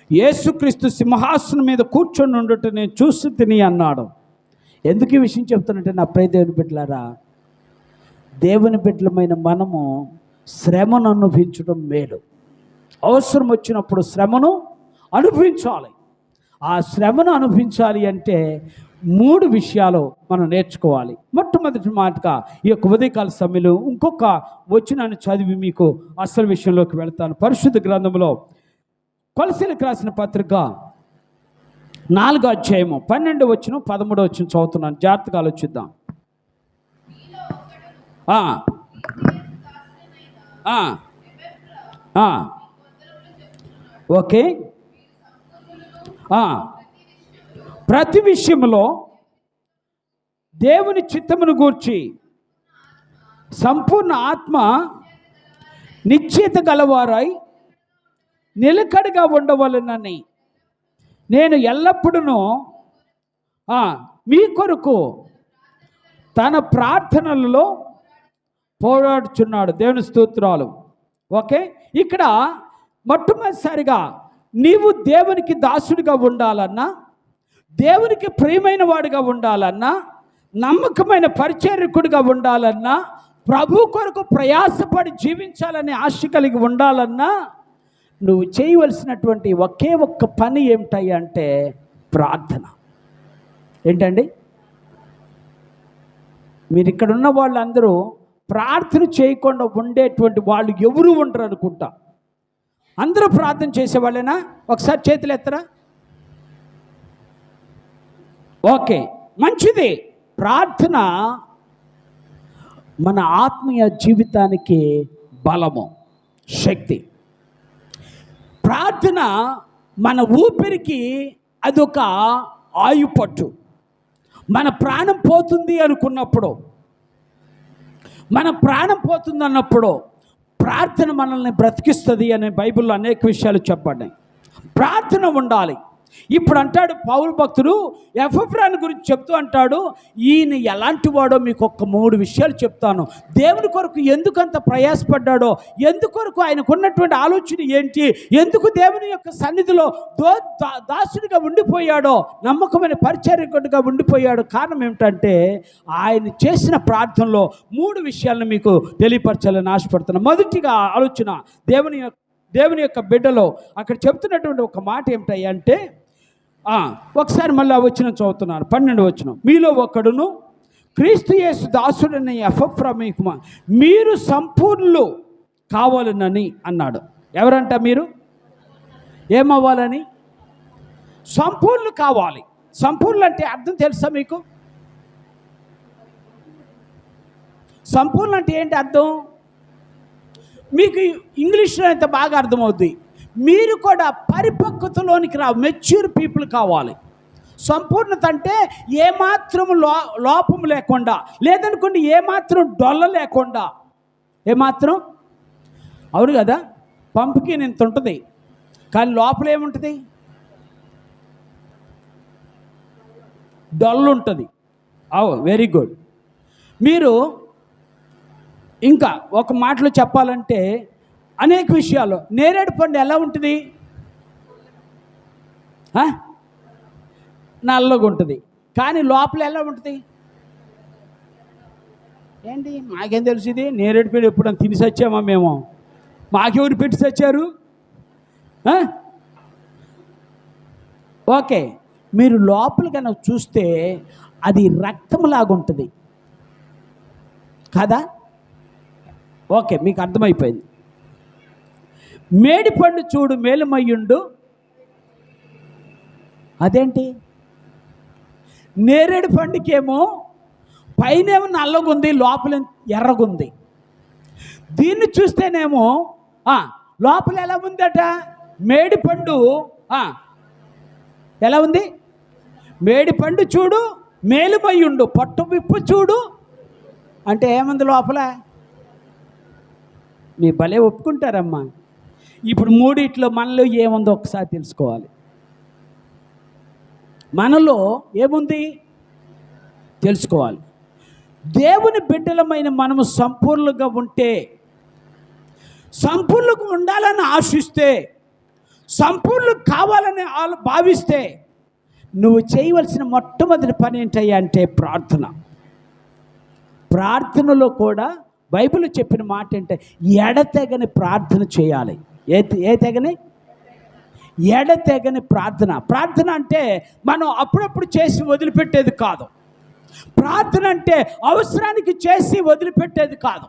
యేసుక్రీస్తు సింహాసనం మీద కూర్చొని ఉండటం నేను చూసి తిని అన్నాడు. ఎందుకు ఈ విషయం చెప్తున్నట్టే నా ప్రియ దేవుని బిడ్డలారా, దేవుని బిడ్డలమైన మనము శ్రమను అనుభవించడం మేలు. అవసరం వచ్చినప్పుడు శ్రమను అనుభవించాలి. ఆ శ్రమను అనుభవించాలి అంటే 3 విషయాలు మనం నేర్చుకోవాలి. మొట్టమొదటి మాటగా ఈ యొక్క ఉదయకాల సమయంలో ఇంకొక వచనాన్ని చదివి మీకు అసలు విషయంలోకి వెళ్తాను. పరిశుద్ధ గ్రంథంలో కొలసీలకు రాసిన పత్రిక 4వ అధ్యాయము 12వ వచనం 13వ వచనం చదువుతున్నాను. జాగ్రత్తగా ఆలోచిద్దాం. ఓకే. ప్రతి విషయంలో దేవుని చిత్తమును గూర్చి సంపూర్ణ ఆత్మ నిశ్చయిత గలవారై నిలకడగా ఉండవలెనని నేను ఎల్లప్పుడూ మీ కొరకు తన ప్రార్థనలలో పోరాడుచున్నాడు. దేవుని స్తోత్రాలు. ఓకే. ఇక్కడ మొట్టమొదటిసారిగా నీవు దేవునికి దాసుడిగా ఉండాలన్నా, దేవునికి ప్రియమైన వాడిగా ఉండాలన్నా, నమ్మకమైన పరిచర్యకుడిగా ఉండాలన్నా, ప్రభు కొరకు ప్రయాసపడి జీవించాలని ఆశ కలిగి ఉండాలన్నా, నువ్వు చేయవలసినటువంటి ఒకే ఒక్క పని ఏమిటాయి అంటే ప్రార్థన. ఏంటండి? మీరు ఇక్కడ ఉన్న వాళ్ళందరూ ప్రార్థన చేయకుండా ఉండేటువంటి వాళ్ళు ఎవరు ఉండరు అనుకుంటా. అందరూ ప్రార్థన చేసేవాళ్ళేనా? ఒకసారి చేతులు ఎత్తరా. ఓకే, మంచిది. ప్రార్థన మన ఆత్మీయ జీవితానికి బలము, శక్తి. ప్రార్థన మన ఊపిరికి అదొక ఆయుపట్టు. మన ప్రాణం పోతుంది అనుకున్నప్పుడు, మన ప్రాణం పోతుంది అన్నప్పుడు ప్రార్థన మనల్ని బ్రతికిస్తుంది అనే బైబిల్లో అనేక విషయాలు చెప్పబడ్డాయి. ప్రార్థన ఉండాలి. ఇప్పుడు అంటాడు పౌలు భక్తుడు ఎపఫ్రాను గురించి చెప్తూ అంటాడు, ఈయన ఎలాంటి వాడో మీకు ఒక 3 విషయాలు చెప్తాను. దేవుని కొరకు ఎందుకంత ప్రయాసపడ్డాడో, ఎందుకొరకు ఆయనకు ఉన్నటువంటి ఆలోచన ఏంటి, ఎందుకు దేవుని యొక్క సన్నిధిలో దాసుడిగా ఉండిపోయాడో, నమ్మకమైన పరిచర్యకుడిగా ఉండిపోయాడు. కారణం ఏమిటంటే ఆయన చేసిన ప్రార్థనలో 3 విషయాలను మీకు తెలియపరచాలని ఆశపడుతున్నాను. మొదటిగా ఆలోచన, దేవుని యొక్క బిడ్డలో అక్కడ చెప్తున్నటువంటి ఒక మాట ఏమిటంటే, ఒకసారి మళ్ళీ ఆ వచనం చదువుతున్నాను. 12వ వచనం. మీలో ఒకడును క్రీస్తు యేసు దాసుడని ఎఫ్రా మీకు మీరు సంపూర్ణులు కావాలనని అన్నాడు. ఎవరంట మీరు ఏమవ్వాలని? సంపూర్ణులు కావాలి. సంపూర్ణులు అంటే అర్థం తెలుసా మీకు? సంపూర్ణ అంటే ఏంటి అర్థం? మీకు ఇంగ్లీష్లో ఎంత బాగా అర్థమవుద్ది. మీరు కూడా పరిపక్వతలోనికి మెచ్యూర్ పీపుల్ కావాలి. సంపూర్ణత అంటే ఏమాత్రం లోపం లేకుండా, లేదనుకోండి ఏమాత్రం డొల్ల లేకుండా. ఏమాత్రం, అవును కదా, పంపుకి ఇంత ఉంటుంది కానీ లోపల ఏముంటుంది? డొల్లు ఉంటుంది. Very good. మీరు ఇంకా ఒక మాటలో చెప్పాలంటే అనేక విషయాలు, నేరేడు పండు ఎలా ఉంటుంది? నల్లగా ఉంటుంది, కానీ లోపల ఎలా ఉంటుంది? ఏంటి మాకేం తెలుసు? ఇది నేరేడు పండు ఎప్పుడైనా తిని సచ్చామా మేము? మాకెవరు పెట్టి సచ్చారు? ఓకే, మీరు లోపల కనుక చూస్తే అది రక్తంలాగా ఉంటుంది కదా? ఓకే, మీకు అర్థమైపోయింది. మేడి పండు చూడు మేలుమయ్యుండు. అదేంటి? నేరేడు పండుకేమో పైనేమో నల్లగుంది, లోపల ఎర్రగుంది. దీన్ని చూస్తేనేమో లోపల ఎలా ఉందట? మేడి పండు ఎలా ఉంది? మేడి పండు చూడు మేలుమయ్యుండు, పట్టు విప్పు చూడు అంటే ఏముంది లోపల? మీ భలే ఒప్పుకుంటారమ్మా. ఇప్పుడు మూడిట్లో మనలో ఏముందో ఒకసారి తెలుసుకోవాలి. మనలో ఏముంది తెలుసుకోవాలి. దేవుని బిడ్డలమైన మనము సంపూర్ణంగా ఉంటే, సంపూర్ణంగా ఉండాలని ఆశిస్తే, సంపూర్ణం కావాలని భావిస్తే నువ్వు చేయవలసిన మొట్టమొదటి పని ఏంటయ్యా అంటే ప్రార్థన. ప్రార్థనలో కూడా బైబిల్ చెప్పిన మాట ఏంటంటే ఎడతెగని ప్రార్థన చేయాలి. ఏ తెగని? ఎడతెగని ప్రార్థన. ప్రార్థన అంటే మనం అప్పుడప్పుడు చేసి వదిలిపెట్టేది కాదు. ప్రార్థన అంటే అవసరానికి చేసి వదిలిపెట్టేది కాదు.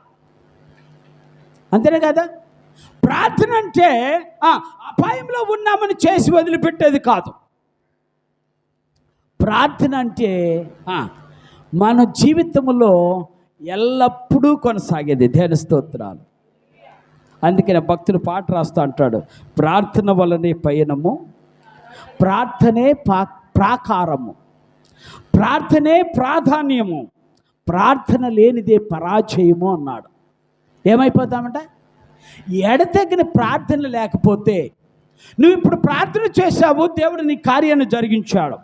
అంతేనే కదా? ప్రార్థన అంటే అపాయంలో ఉన్నామని చేసి వదిలిపెట్టేది కాదు. ప్రార్థన అంటే మన జీవితంలో ఎల్లప్పుడూ కొనసాగేది. దేవుని స్తోత్రాలు. అందుకనే భక్తుడు పాట రాస్తూ అంటాడు, ప్రార్థన వలనే పయనము, ప్రార్థనే ప్రాకారము, ప్రార్థనే ప్రాధాన్యము, ప్రార్థన లేనిదే పరాజయము అన్నాడు. ఏమైపోతామంట? ఎడతెగిన ప్రార్థన లేకపోతే, నువ్వు ఇప్పుడు ప్రార్థన చేశావు, దేవుడు నీ కార్యాన్ని జరిగించాడు.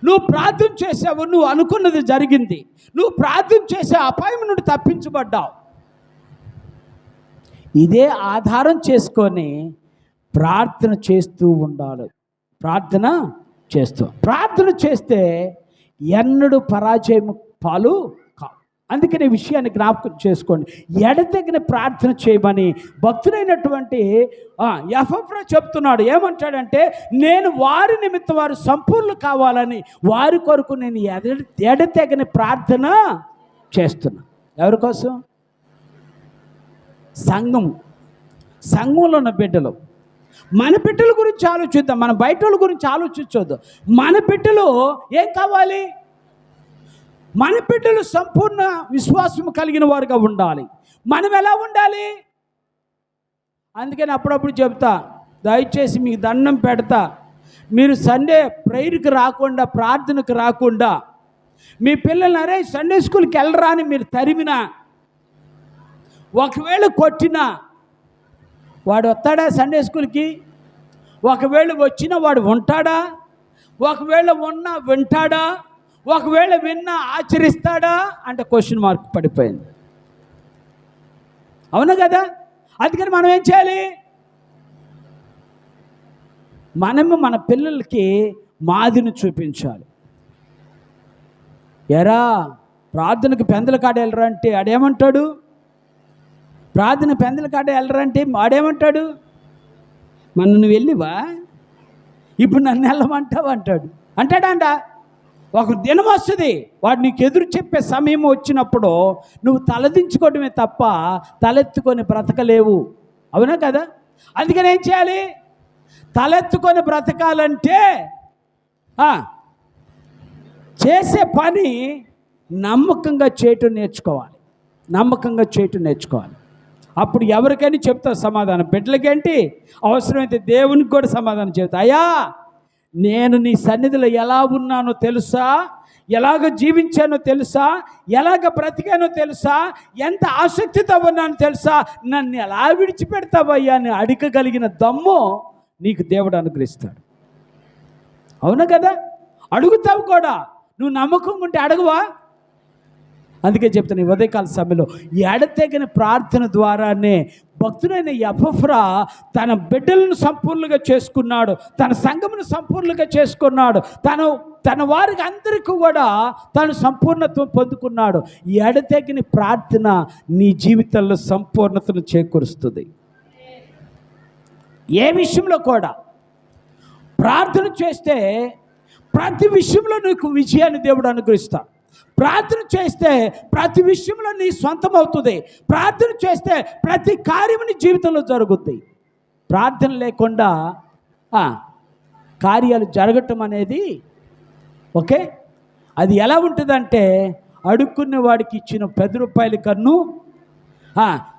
నువ్వు ప్రార్థన చేసావు, నువ్వు అనుకున్నది జరిగింది. నువ్వు ప్రార్థన చేసే అపాయం నుండి తప్పించబడ్డావు. ఇదే ఆధారం చేసుకొని ప్రార్థన చేస్తూ ఉండాలి. ప్రార్థన చేస్తే ఎన్నడూ పరాజయం పాలు కావు. అందుకనే విషయాన్ని జ్ఞాపకం చేసుకోండి. ఎడతెగిన ప్రార్థన చేయమని భక్తుడైనటువంటి ఎఫ్రా చెప్తున్నాడు. ఏమంటాడంటే, నేను వారి నిమిత్తం వారు సంపూర్ణ కావాలని వారి కొరకు నేను ఎడతెగని ప్రార్థన చేస్తున్నా. ఎవరి కోసం? సంఘంలో ఉన్న బిడ్డలు. మన బిడ్డల గురించి ఆలోచిద్దాం, మన బయట వాళ్ళ గురించి ఆలోచించొద్దు. మన బిడ్డలు ఏం కావాలి? మన బిడ్డలు సంపూర్ణ విశ్వాసం కలిగిన వారుగా ఉండాలి. మనం ఎలా ఉండాలి? అందుకని అప్పుడప్పుడు చెప్తా, దయచేసి మీకు దండం పెడతా, మీరు సండే ప్రేయర్కి రాకుండా, ప్రార్థనకు రాకుండా మీ పిల్లల్ని అరే సండే స్కూల్కి వెళ్ళరా అని మీరు తరిమినా, ఒకవేళ కొట్టినా వాడు వస్తాడా సండే స్కూల్కి? ఒకవేళ వచ్చినా వాడు ఉంటాడా? ఒకవేళ ఉన్నా వింటాడా? ఒకవేళ విన్నా ఆచరిస్తాడా అంటే క్వశ్చన్ మార్క్ పడిపోయింది. అవును కదా? అందుకని మనం ఏం చేయాలి? మనము మన పిల్లలకి మాదిరిని చూపించాలి. ఎరా ప్రార్థనకు పెందల కాడ వెళ్ళరా అంటే ఆడేమంటాడు? ప్రార్థన పెందల కాడ వెళ్ళరా అంటే ఆడేమంటాడు? నువ్వు వెళ్ళివా, ఇప్పుడు నన్ను వెళ్ళమంటావు అంటాడు. అంటాడా? ఒక దినం వస్తుంది, వాడు నీకు ఎదురు చెప్పే సమయం వచ్చినప్పుడు నువ్వు తలదించుకోవడమే తప్ప తలెత్తుకొని బ్రతకలేవు. అవునా కదా? అందుకని ఏం చేయాలి? తలెత్తుకొని బ్రతకాలంటే చేసే పని నమ్మకంగా చేయటం నేర్చుకోవాలి. నమ్మకంగా చేయటం నేర్చుకోవాలి. అప్పుడు ఎవరికైనా చెప్తావు సమాధానం. బిడ్డలకేంటి, అవసరమైతే దేవునికి కూడా సమాధానం చెబుతా. అయ్యా, నేను నీ సన్నిధిలో ఎలా ఉన్నానో తెలుసా, ఎలాగ జీవించానో తెలుసా, ఎలాగ బ్రతికానో తెలుసా, ఎంత ఆసక్తితో ఉన్నానో తెలుసా, నన్ను ఎలా విడిచిపెడతావయ్యా అని అడగగలిగిన దమ్ము నీకు దేవుడు అనుగ్రహిస్తాడు. అవును కదా? అడుగుతావు కూడా. నువ్వు నమ్మకం ఉంటే అడగవా? అందుకే చెప్తాను, ఈ ఉదయకాల సమయంలో ఎడతెగని ప్రార్థన ద్వారానే భక్తుడైన ఎపఫ్రా తన బిడ్డలను సంపూర్ణంగా చేసుకున్నాడు, తన సంఘమును సంపూర్ణంగా చేసుకున్నాడు, తన వారికి అందరికీ కూడా తను సంపూర్ణత్వం పొందుకున్నాడు. ఎడతెగని ప్రార్థన నీ జీవితంలో సంపూర్ణతను చేకూరుస్తుంది. ఏ విషయంలో కూడా ప్రార్థన చేస్తే ప్రతి విషయంలో నీకు విజయాన్ని దేవుడు అనుగ్రహిస్తాడు. ప్రార్థన చేస్తే ప్రతి విషయంలో నీ సొంతం అవుతుంది. ప్రార్థన చేస్తే ప్రతి కార్యం నీ జీవితంలో జరుగుద్ది. ప్రార్థన లేకుండా కార్యాలు జరగటం అనేది ఓకే, అది ఎలా ఉంటుందంటే అడుక్కున్న వాడికి ఇచ్చిన 10 రూపాయల కన్ను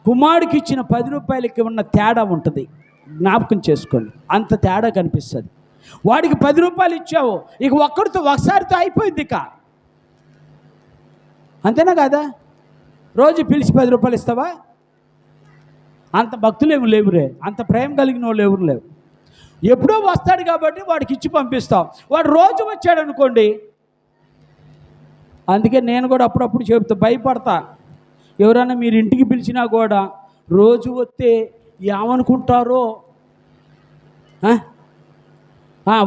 కుమారుడికి ఇచ్చిన 10 రూపాయలకి ఉన్న తేడా ఉంటుంది. జ్ఞాపకం చేసుకోండి, అంత తేడా కనిపిస్తుంది. వాడికి 10 రూపాయలు ఇచ్చావు, ఇక ఒక్కడితో ఒకసారితో అయిపోయింది. ఇక అంతేనా కాదా? రోజు పిలిచి 10 రూపాయలు ఇస్తావా? అంత భక్తులేము లేవురే, అంత ప్రేమ కలిగిన వాళ్ళు ఎవరు లేవు. ఎప్పుడో వస్తాడు కాబట్టి వాడికి ఇచ్చి పంపిస్తాం. వాడు రోజు వచ్చాడు అనుకోండి, అందుకే నేను కూడా అప్పుడప్పుడు చెబుతా, భయపడతా. ఎవరైనా మీరు ఇంటికి పిలిచినా కూడా రోజు వస్తే ఏమనుకుంటారో.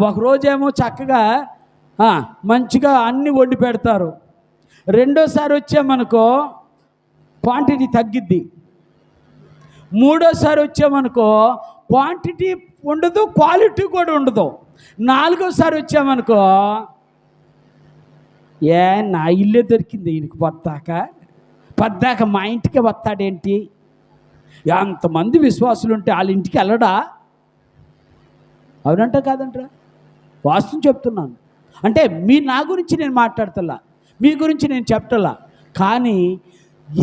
ఒకరోజేమో చక్కగా మంచిగా అన్నీ వండి పెడతారు, రెండోసారి వచ్చామనుకో క్వాంటిటీ తగ్గిద్ది, మూడోసారి వచ్చామనుకో క్వాంటిటీ ఉండదు, క్వాలిటీ కూడా ఉండదు, నాలుగోసారి వచ్చామనుకో నా ఇల్లే దొరికింది ఈయనకి పద్దాక మా ఇంటికి వస్తాడేంటి, ఎంతమంది విశ్వాసులు ఉంటే వాళ్ళ ఇంటికి వెళ్ళడా? అవునంట కాదంటరా? వాస్తవం చెప్తున్నాను. అంటే నా గురించి నేను మాట్లాడతలా, మీ గురించి నేను చెప్పటలా. కానీ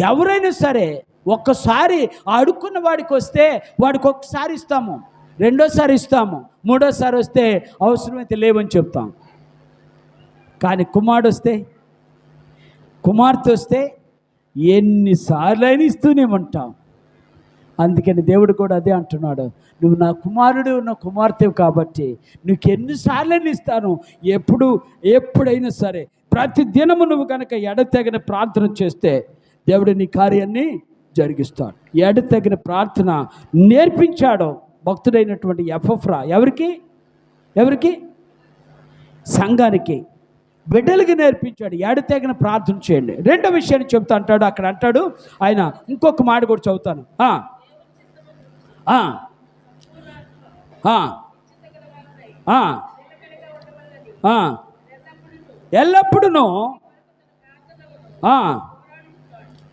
ఎవరైనా సరే ఒక్కసారి అడుక్కున్న వాడికి వస్తే వాడికి ఒక్కసారి ఇస్తాము, రెండోసారి ఇస్తాము, మూడోసారి వస్తే అవసరమైతే లేవని చెప్తాం. కానీ కుమార్తె వస్తే ఎన్నిసార్లు అయినా ఇస్తూనే ఉంటాం. అందుకని దేవుడు కూడా అదే అంటున్నాడు, నువ్వు నా కుమారుడు, నా కుమార్తెవు కాబట్టి నీకు ఎన్నిసార్లు ఇస్తాను. ఎప్పుడైనా సరే ప్రతి దినము నువ్వు కనుక ఎడతెగని ప్రార్థన చేస్తే దేవుడు నీ కార్యాన్ని జరిగిస్తాడు. ఎడతెగని ప్రార్థన నేర్పించాడు భక్తుడైనటువంటి ఎపఫ్రా. ఎవరికి? సంఘానికి, బిడ్డలకి నేర్పించాడు. ఎడతెగని ప్రార్థన చేయండి. రెండో విషయాన్ని చెప్తా అంటాడు. అక్కడ అంటాడు ఆయన, ఇంకొక మాట కూడా చదువుతాను. ఎల్లప్పుడూ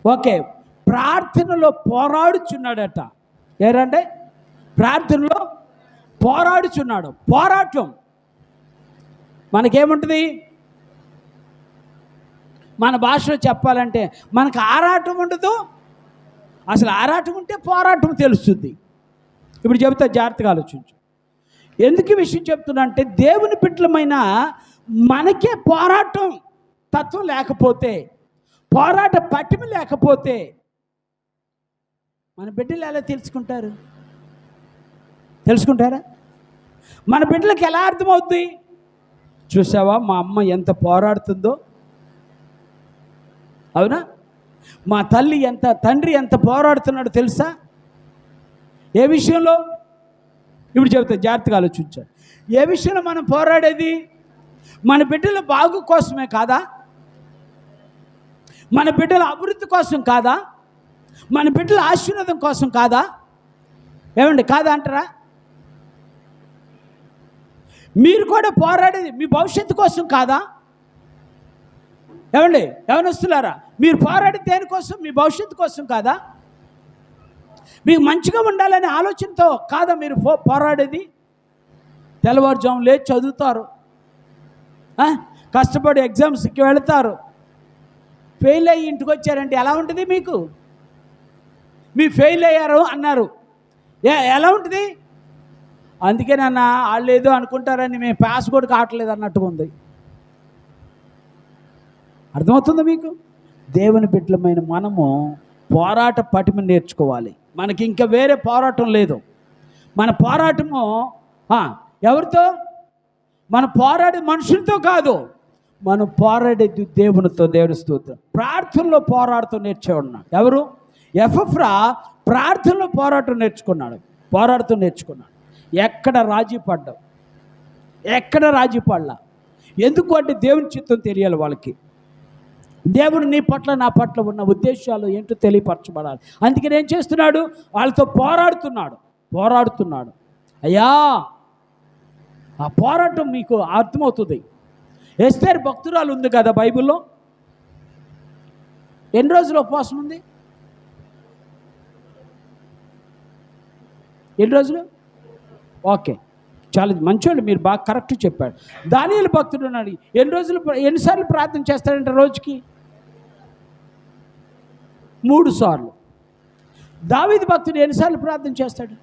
ఓకే, ప్రార్థనలో పోరాడుచున్నాడట. ఏరంటే ప్రార్థనలో పోరాడుచున్నాడు. పోరాటం మనకేముంటుంది? మన భాషలో చెప్పాలంటే మనకు ఆరాటం ఉండదు. అసలు ఆరాటం ఉంటే పోరాటం తెలుస్తుంది. ఇప్పుడు చెబుతా, జాగ్రత్తగా ఆలోచించు. ఎందుకు ఈ విషయం చెప్తున్నా అంటే, దేవుని బిడ్డలమైన మనకే పోరాటం తత్వం లేకపోతే, పోరాట పటిమ లేకపోతే మన బిడ్డలు ఎలా తెలుసుకుంటారా? మన బిడ్డలకు ఎలా అర్థమవుతుంది? చూసావా మా అమ్మ ఎంత పోరాడుతుందో, అవునా? మా తండ్రి ఎంత పోరాడుతున్నాడో తెలుసా? ఏ విషయంలో? ఇప్పుడు చెబుతా, జాగ్రత్తగా ఆలోచించాలి. ఏ విషయంలో మనం పోరాడేది? మన బిడ్డల బాగు కోసమే కాదా? మన బిడ్డల అభివృద్ధి కోసం కాదా? మన బిడ్డల ఆశీర్వాదం కోసం కాదా? ఏమండి, కాదా అంటారా? మీరు కూడా పోరాడేది మీ భవిష్యత్తు కోసం కాదా? ఏమండి యవనస్తులారా, మీరు పోరాడి దేనికోసం? మీ భవిష్యత్తు కోసం కాదా? మీకు మంచిగా ఉండాలనే ఆలోచనతో కాదా మీరు పోరాడేది? తెల్లవారుజాము లేచి చదువుతారు, కష్టపడి ఎగ్జామ్స్కి వెళతారు, ఫెయిల్ అయ్యి ఇంటికి వచ్చారంటే ఎలా ఉంటుంది మీకు? మీ ఫెయిల్ అయ్యారు అన్నారు, ఎలా ఉంటుంది? అందుకే నాన్న వాళ్ళు ఏదో అనుకుంటారని మేము పాస్ కూడా కావట్లేదు అన్నట్టుగా ఉంది. అర్థమవుతుందా మీకు? దేవుని బిడ్డలమైన మనము పోరాట పటిమ నేర్చుకోవాలి. మనకి ఇంకా వేరే పోరాటం లేదు. మన పోరాటము ఎవరితో? మన పోరాడే మనుషులతో కాదు, మనం పోరాడేది దేవునితో. దేవుని స్తోత్రం. ప్రార్థనలో పోరాడుతూ నేర్చుకున్నాడు. ఎవరు? ఎఫ్రా ప్రార్థనలో పోరాడుతూ నేర్చుకున్నాడు. ఎక్కడ రాజీ పడ్డా. ఎందుకు అంటే దేవుని చిత్తం తెలియాలి వాళ్ళకి. దేవుడు నీ పట్ల నా పట్ల ఉన్న ఉద్దేశాలు ఏంటో తెలియపరచబడాలి. అందుకని ఏం చేస్తున్నాడు? వాళ్ళతో పోరాడుతున్నాడు. అయ్యా, ఆ పోరాటం మీకు అర్థమవుతుంది. ఎస్తేరు భక్తురాలు ఉంది కదా బైబిల్లో. ఎన్ని రోజులు ఉపవాసం ఉంది? ఎన్ని రోజులు? ఓకే, చాలా మంచోళ్ళు, మీరు బాగా కరెక్ట్ చెప్పాడు. దానియేలు భక్తుడు ఉన్నాడు. ఎన్నిసార్లు ప్రార్థన చేస్తాడంటే రోజుకి? 3 సార్లు. దావీదు భక్తుడు ఎన్నిసార్లు ప్రార్థన చేస్తాడు?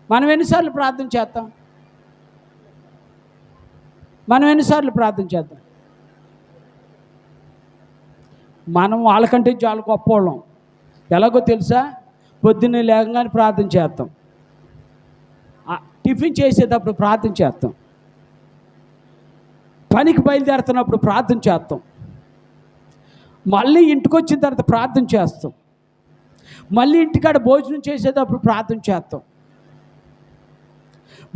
మనం ఎన్నిసార్లు ప్రార్థన చేద్దాం? మనం వాళ్ళకంటే చాలా గొప్పవాళ్ళం. ఎలాగో తెలుసా? పొద్దున్నే లేవగానే ప్రార్థన చేస్తాం, టిఫిన్ చేసేటప్పుడు ప్రార్థన చేస్తాం, పనికి బయలుదేరుతున్నప్పుడు ప్రార్థన చేస్తాం, మళ్ళీ ఇంటికి వచ్చిన తర్వాత ప్రార్థన చేస్తాం, మళ్ళీ ఇంటికాడ భోజనం చేసేటప్పుడు ప్రార్థన చేస్తాం,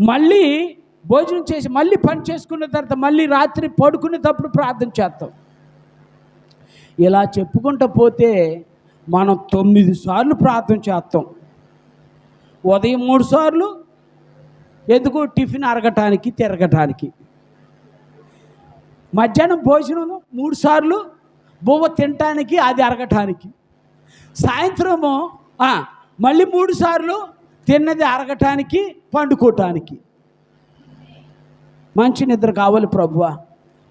మళ్ళీ భోజనం చేసి మళ్ళీ పని చేసుకున్న తర్వాత మళ్ళీ రాత్రి పడుకునేటప్పుడు ప్రార్థన చేస్తాం. ఇలా చెప్పుకుంటూ పోతే మనం 9 సార్లు ప్రార్థన చేస్తాం. ఉదయం 3 సార్లు, ఎందుకు? టిఫిన్ అరగటానికి, తిరగటానికి. మధ్యాహ్నం భోజనం 3 సార్లు, బువ్వ తినటానికి, అది అరగటానికి. సాయంత్రము మళ్ళీ 3 సార్లు, తిన్నది అరగటానికి, పండుకోవటానికి. మంచి నిద్ర కావాలి ప్రభువా,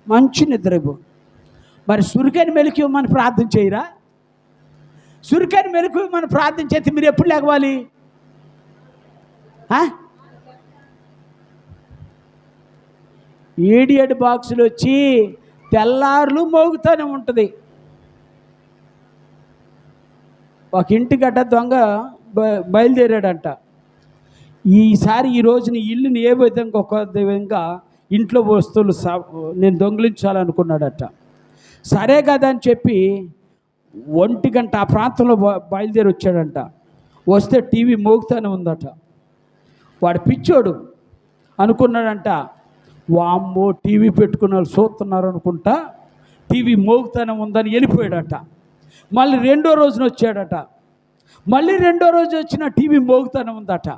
మంచి నిద్ర ఇవ్వు. మరి సురికని మెలకు మనం ప్రార్థన చేయరా? సురికని మెలకు మనం ప్రార్థన చేస్తే మీరు ఎప్పుడు లేవాలి? ఈడియట్ బాక్సులు వచ్చి తెల్లార్లు మోగుతూనే ఉంటుంది. ఒక ఇంటిగడ్డ దొంగ బయలుదేరాడంట. ఈ రోజున ఇల్లుని ఏ విధంగా ఒక విధంగా ఇంట్లో వస్తువులు నేను దొంగిలించాలనుకున్నాడట. సరే కదా అని చెప్పి 1 గంట ఆ ప్రాంతంలో బయలుదేరి వచ్చాడంట. వస్తే టీవీ మోగుతూనే ఉందట. వాడు పిచ్చోడు అనుకున్నాడంట, వామ్మో టీవీ పెట్టుకున్న వాళ్ళు చూస్తున్నారు అనుకుంటా, టీవీ మోగుతూనే ఉందని వెళ్ళిపోయాడట. మళ్ళీ 2వ రోజున వచ్చాడట. మళ్ళీ 2వ రోజు వచ్చిన టీవీ మోగుతూనే ఉందట.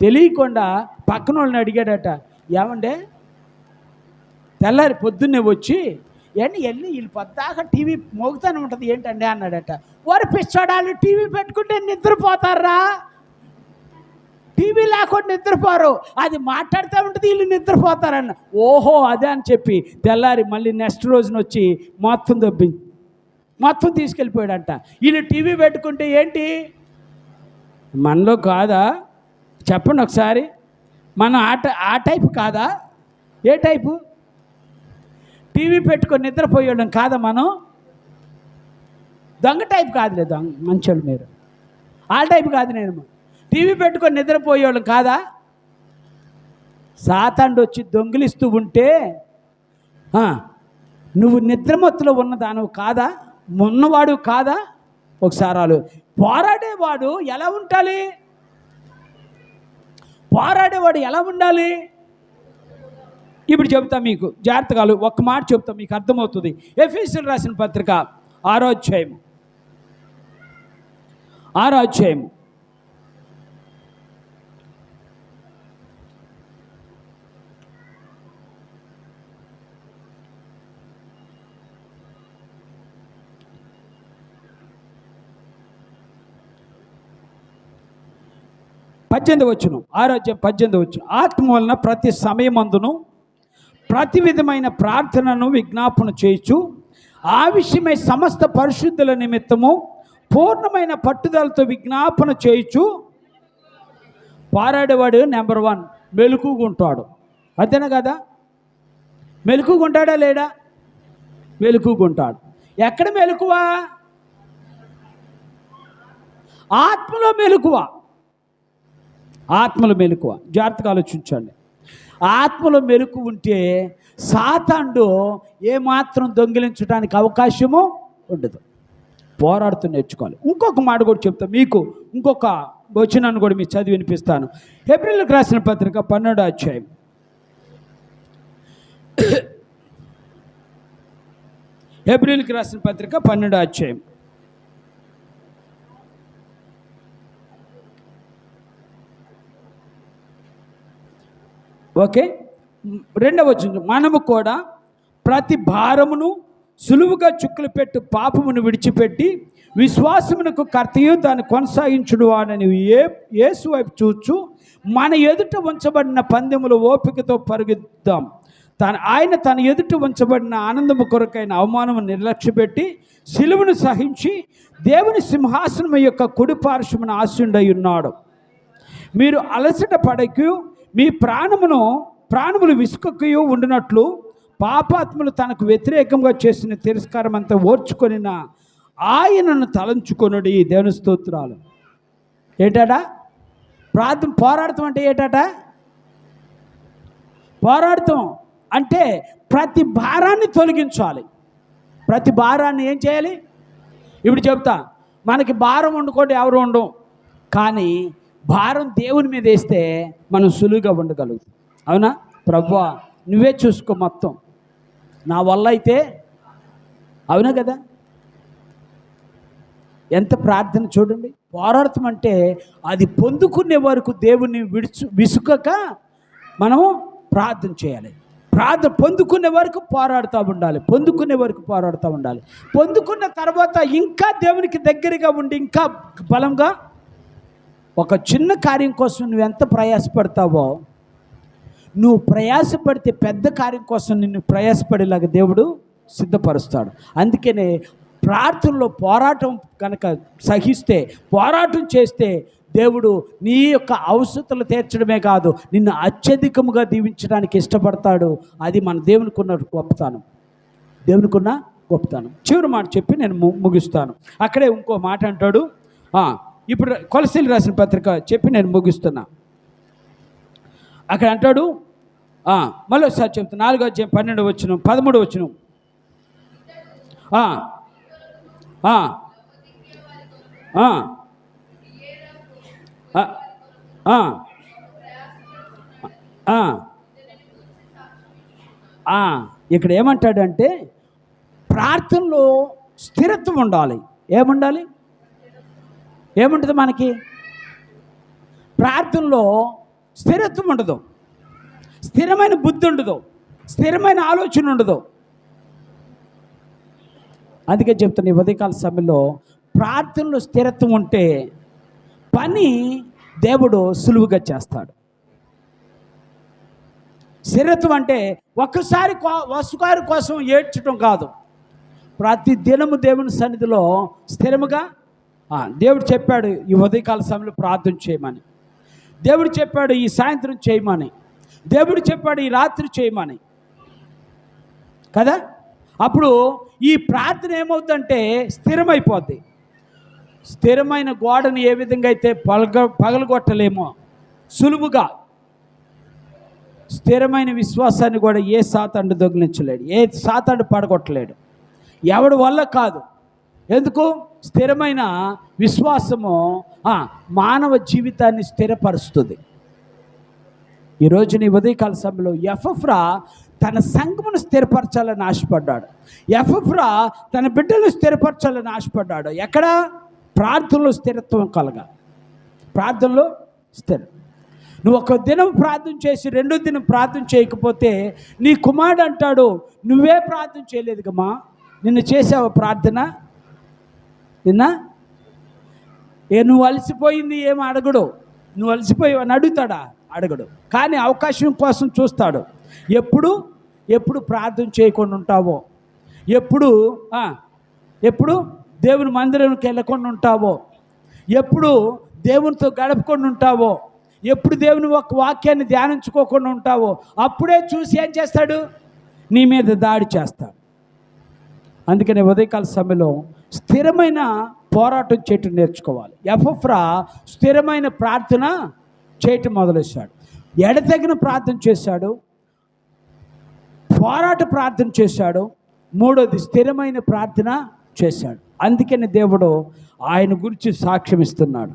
తెలియకుండా పక్కన వాళ్ళని అడిగాడట, ఏమండే తెల్లారి పొద్దున్నే వచ్చి వెళ్ళి వీళ్ళు పొద్దాక టీవీ మోగుతూనే ఉంటుంది ఏంటండి అన్నాడట. వారు పిచ్చోడాలు టీవీ పెట్టుకుంటే నిద్రపోతారా? టీవీ లేకుండా నిద్రపోరు, అది మాట్లాడుతూ ఉంటుంది, వీళ్ళు నిద్రపోతారన్న. ఓహో అదే అని చెప్పి తెల్లారి మళ్ళీ నెక్స్ట్ రోజున వచ్చి మొత్తం తీసుకెళ్ళిపోయాడంట. వీళ్ళు టీవీ పెట్టుకుంటే ఏంటి మనలో కాదా? చెప్పండి ఒకసారి. మనం ఆ టైపు కాదా? ఏ టైపు? టీవీ పెట్టుకొని నిద్రపోయేయడం కాదా మనం? దొంగ టైపు కాదులే, దొంగ మంచోళ్ళు మీరు. ఆ టైపు కాదు నేను. టీవీ పెట్టుకొని నిద్రపోయేవాళ్ళం కాదా? సాతానుడు వచ్చి దొంగిలిస్తూ ఉంటే నువ్వు నిద్రమత్తులో ఉన్నదానవు కాదా? ఉన్నవాడు కాదా? ఒకసారి పోరాడేవాడు ఎలా ఉండాలి? ఇప్పుడు చెప్తా మీకు జాగ్రత్తగా, ఒక్క మాట చెప్తా మీకు అర్థమవుతుంది. ఎఫెసీయులకు రాసిన పత్రిక 6వ అధ్యాయం 18 వచనం, 6:18 వచనం. ఆత్మ వలన ప్రతి సమయమందును ప్రతి విధమైన ప్రార్థనను విజ్ఞాపన చేయొచ్చు, ఆ విషయమై సమస్త పరిశుద్ధుల నిమిత్తము పూర్ణమైన పట్టుదలతో విజ్ఞాపన చేయొచ్చు. పోరాడేవాడు నెంబర్ 1 మెలకుగుంటాడు. అంతేనా కదా? మెలకుగుంటాడా లేడా? మెలకుగుంటాడు. ఎక్కడ మెలకువ? ఆత్మలో మెలకువ. ఆత్మలో మెలకువ. జాగ్రత్తగా ఆలోచించండి. ఆత్మలో మెలకు ఉంటే సాతానుడు ఏమాత్రం దొంగిలించడానికి అవకాశము ఉండదు. పోరాడుతూ నేర్చుకోవాలి. ఇంకొక మాట కూడా చెప్తాను మీకు, ఇంకొక వచనాన్ని కూడా మీకు చదివి వినిపిస్తాను. హెబ్రీయులకు రాసిన పత్రిక 12వ అధ్యాయం. హెబ్రీయులకు రాసిన పత్రిక 12వ అధ్యాయం. ఓకే, 2వ వచనం. మనము కూడా ప్రతి భారమును సులువుగా చుక్కులు పెట్టు పాపమును విడిచిపెట్టి విశ్వాసమునకు కర్తయు దాన్ని కొనసాగించుడు అని యేసు వైపు చూచు మన ఎదుట ఉంచబడిన పందెములు ఓపికతో పరుగుద్దాం. ఆయన తన ఎదుట ఉంచబడిన ఆనందము కొరకైన అవమానము నిర్లక్ష్యపెట్టి సిలువను సహించి దేవుని సింహాసనం యొక్క కుడి పార్శ్వమున ఆసీనుడై ఉన్నాడు. మీరు అలసట పడకు, మీ ప్రాణములు విసుకకు ఉండినట్లు పాపాత్ములు తనకు వ్యతిరేకంగా చేసిన తిరస్కారం అంతా ఓర్చుకొనిన ఆయనను తలంచుకొనుడి. దేవుని స్తోత్రాలు. ఏటాట పోరాడతాం అంటే ఏటాట? పోరాడతాం అంటే ప్రతి భారాన్ని తొలగించాలి. ప్రతి భారాన్ని ఏం చేయాలి? ఇప్పుడు చెప్తా. మనకి భారం వండుకోండి, ఎవరు ఉండం. కానీ భారం దేవుని మీద వేస్తే మనం సులువుగా ఉండగలుగుతాం. అవునా? ప్రభువా నువ్వే చూసుకో మొత్తం, నా వల్ల అయితే. అవునా కదా? ఎంత ప్రార్థన చూడండి. పోరాడతాం అంటే అది పొందుకునే వరకు దేవుణ్ణి విసుకక మనము ప్రార్థన చేయాలి. పొందుకునే వరకు పోరాడుతూ ఉండాలి. పొందుకున్న తర్వాత ఇంకా దేవునికి దగ్గరగా ఉండి ఇంకా బలంగా. ఒక చిన్న కార్యం కోసం నువ్వు ఎంత ప్రయాసపడతావో, నువ్వు ప్రయాసపడితే పెద్ద కార్యం కోసం నిన్ను ప్రయాసపడేలాగా దేవుడు సిద్ధపరుస్తాడు. అందుకనే ప్రార్థనలో పోరాటం కనుక సహిస్తే, పోరాటం చేస్తే దేవుడు నీ యొక్క అవసరతలు తీర్చడమే కాదు, నిన్ను అత్యధికముగా దీవించడానికి ఇష్టపడతాడు. అది మన దేవునికున్న గొప్పతనం. చివరి మాట చెప్పి నేను ముగిస్తాను. అక్కడే ఇంకో మాట అంటాడు. ఇప్పుడు కొలసీలు రాసిన పత్రిక చెప్పి నేను ముగిస్తున్నా. అక్కడ అంటాడు, మళ్ళీ ఒకసారి చెప్తాను. 4వ అధ్యాయం 12వ వచనం, 13వ వచనం. ఇక్కడ ఏమంటాడంటే ప్రార్థనలో స్థిరత్వం ఉండాలి. ఏముంటుంది మనకి? ప్రార్థనలో స్థిరత్వం ఉండదు, స్థిరమైన బుద్ధి ఉండదు, స్థిరమైన ఆలోచన ఉండదు. అందుకే చెప్తాను, ఈ ఉదయకాల సమయంలో ప్రార్థనలో స్థిరత్వం ఉంటే పని దేవుడు సులువుగా చేస్తాడు. స్థిరత్వం అంటే ఒక్కసారి వసుకారి కోసం ఏడ్చడం కాదు. ప్రతి దినము దేవుని సన్నిధిలో స్థిరముగా. దేవుడు చెప్పాడు ఈ ఉదయకాల సమయంలో ప్రార్థన చేయమని, దేవుడు చెప్పాడు ఈ సాయంత్రం చేయమని, దేవుడు చెప్పాడు ఈ రాత్రి చేయమని కదా. అప్పుడు ఈ ప్రార్థన ఏమవుతుందంటే స్థిరమైపోద్ది. స్థిరమైన గోడను ఏ విధంగా అయితే పగలగొట్టలేమో సులువుగా, స్థిరమైన విశ్వాసాన్ని కూడా ఏ సాతాను దొంగిలించలేడు, ఏ సాతాను పడగొట్టలేడు, ఎవడి వల్ల కాదు. ఎందుకు? స్థిరమైన విశ్వాసము మానవ జీవితాన్ని స్థిరపరుస్తుంది. ఈరోజు నీ ఉదయకాల సమయంలో ఎఫ్రా తన సంఘమును స్థిరపరచాలని ఆశపడ్డాడు. ఎఫ్రా తన బిడ్డలు స్థిరపరచాలని ఆశపడ్డాడు. ఎక్కడ? ప్రార్థనలో స్థిరత్వం కలగాలి. ప్రార్థనలో నువ్వు ఒక దినం ప్రార్థన చేసి రెండో దినం ప్రార్థన చేయకపోతే నీ కుమారుడు అంటాడు, నువ్వే ప్రార్థన చేయలేదు కమ్మా, నిన్ను చేసావు ప్రార్థన, నువ్వు అలసిపోయింది ఏమి అడగడు, నువ్వు అలసిపోయావని అడుగుతాడా? అడగడు. కానీ అవకాశం కోసం చూస్తాడు. ఎప్పుడు ప్రార్థన చేయకుండా ఉంటావో, ఎప్పుడు దేవుని మందిరానికి వెళ్ళకుండా ఉంటావో, ఎప్పుడు దేవునితో గడపకుండా ఉంటావో, ఎప్పుడు దేవుని ఒక వాక్యాన్ని ధ్యానించుకోకుండా ఉంటావో, అప్పుడే చూసి ఏం చేస్తాడు? నీ మీద దాడి చేస్తాడు. అందుకని ఉదయకాల సమయంలో స్థిరమైన పోరాటం చేయటం నేర్చుకోవాలి. ఎపఫ్రా స్థిరమైన ప్రార్థన చేయటం మొదలెట్టాడు. ఎడతెగిన ప్రార్థన చేశాడు, పోరాట ప్రార్థన చేశాడు, మూడోది స్థిరమైన ప్రార్థన చేశాడు. అందుకని దేవుడు ఆయన గురించి సాక్ష్యం ఇస్తున్నాడు.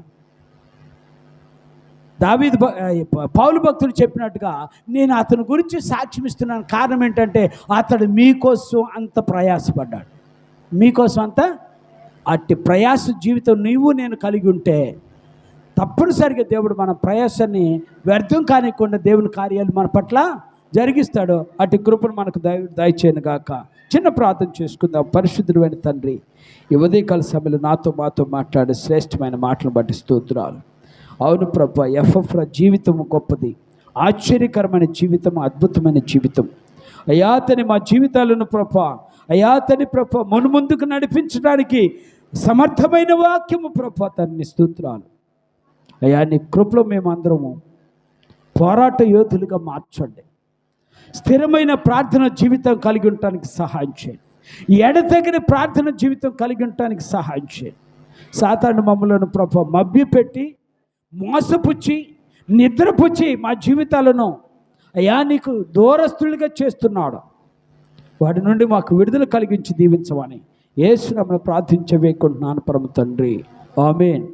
పౌలు భక్తుడు చెప్పినట్టుగా నేను అతని గురించి సాక్ష్యం ఇస్తున్నాను. కారణం ఏంటంటే అతడు మీకోసం అంత ప్రయాసపడ్డాడు. మీకోసం అంత అట్టి ప్రయాస జీవితం నేను కలిగి ఉంటే తప్పనిసరిగా దేవుడు మన ప్రయాసాన్ని వ్యర్థం కానికుండా దేవుని కార్యాలు మన పట్ల జరిగిస్తాడు. అటు కృపను మనకు దయచేయను గాక. చిన్న ప్రార్థన చేసుకుందాం. పరిశుద్ధుడైన తండ్రి, ఈ ఉదయకాల సమయంలో మాతో మాట్లాడే శ్రేష్టమైన మాటలు బట్టి స్తోత్రాలు. అవును ప్రభా, ఎపఫ్రా జీవితం గొప్పది, ఆశ్చర్యకరమైన జీవితం, అద్భుతమైన జీవితం. అయాతని మా జీవితాలను అయాతని మున్ముందుకు నడిపించడానికి సమర్థమైన వాక్యము తండ్రి స్తోత్రాలు. అయా నీ కృపలో మేమందరము పోరాట యోధులుగా మార్చండి. స్థిరమైన ప్రార్థన జీవితం కలిగి ఉండటానికి సహాయం చేయండి. ఎడతెగని ప్రార్థన జీవితం కలిగి ఉండటానికి సహాయం చేయండి. సాతాను మమ్మలను మభ్యపెట్టి మోసపుచ్చి నిద్రపుచ్చి మా జీవితాలను అయా నీకు దూరస్తులుగా చేస్తున్నాడు. వాడి నుండి మాకు విడుదల కలిగించి దీవించమని యేసు నామమున ప్రార్థించవేకుంటున్నాను పరమ తండ్రి. ఆమేన్.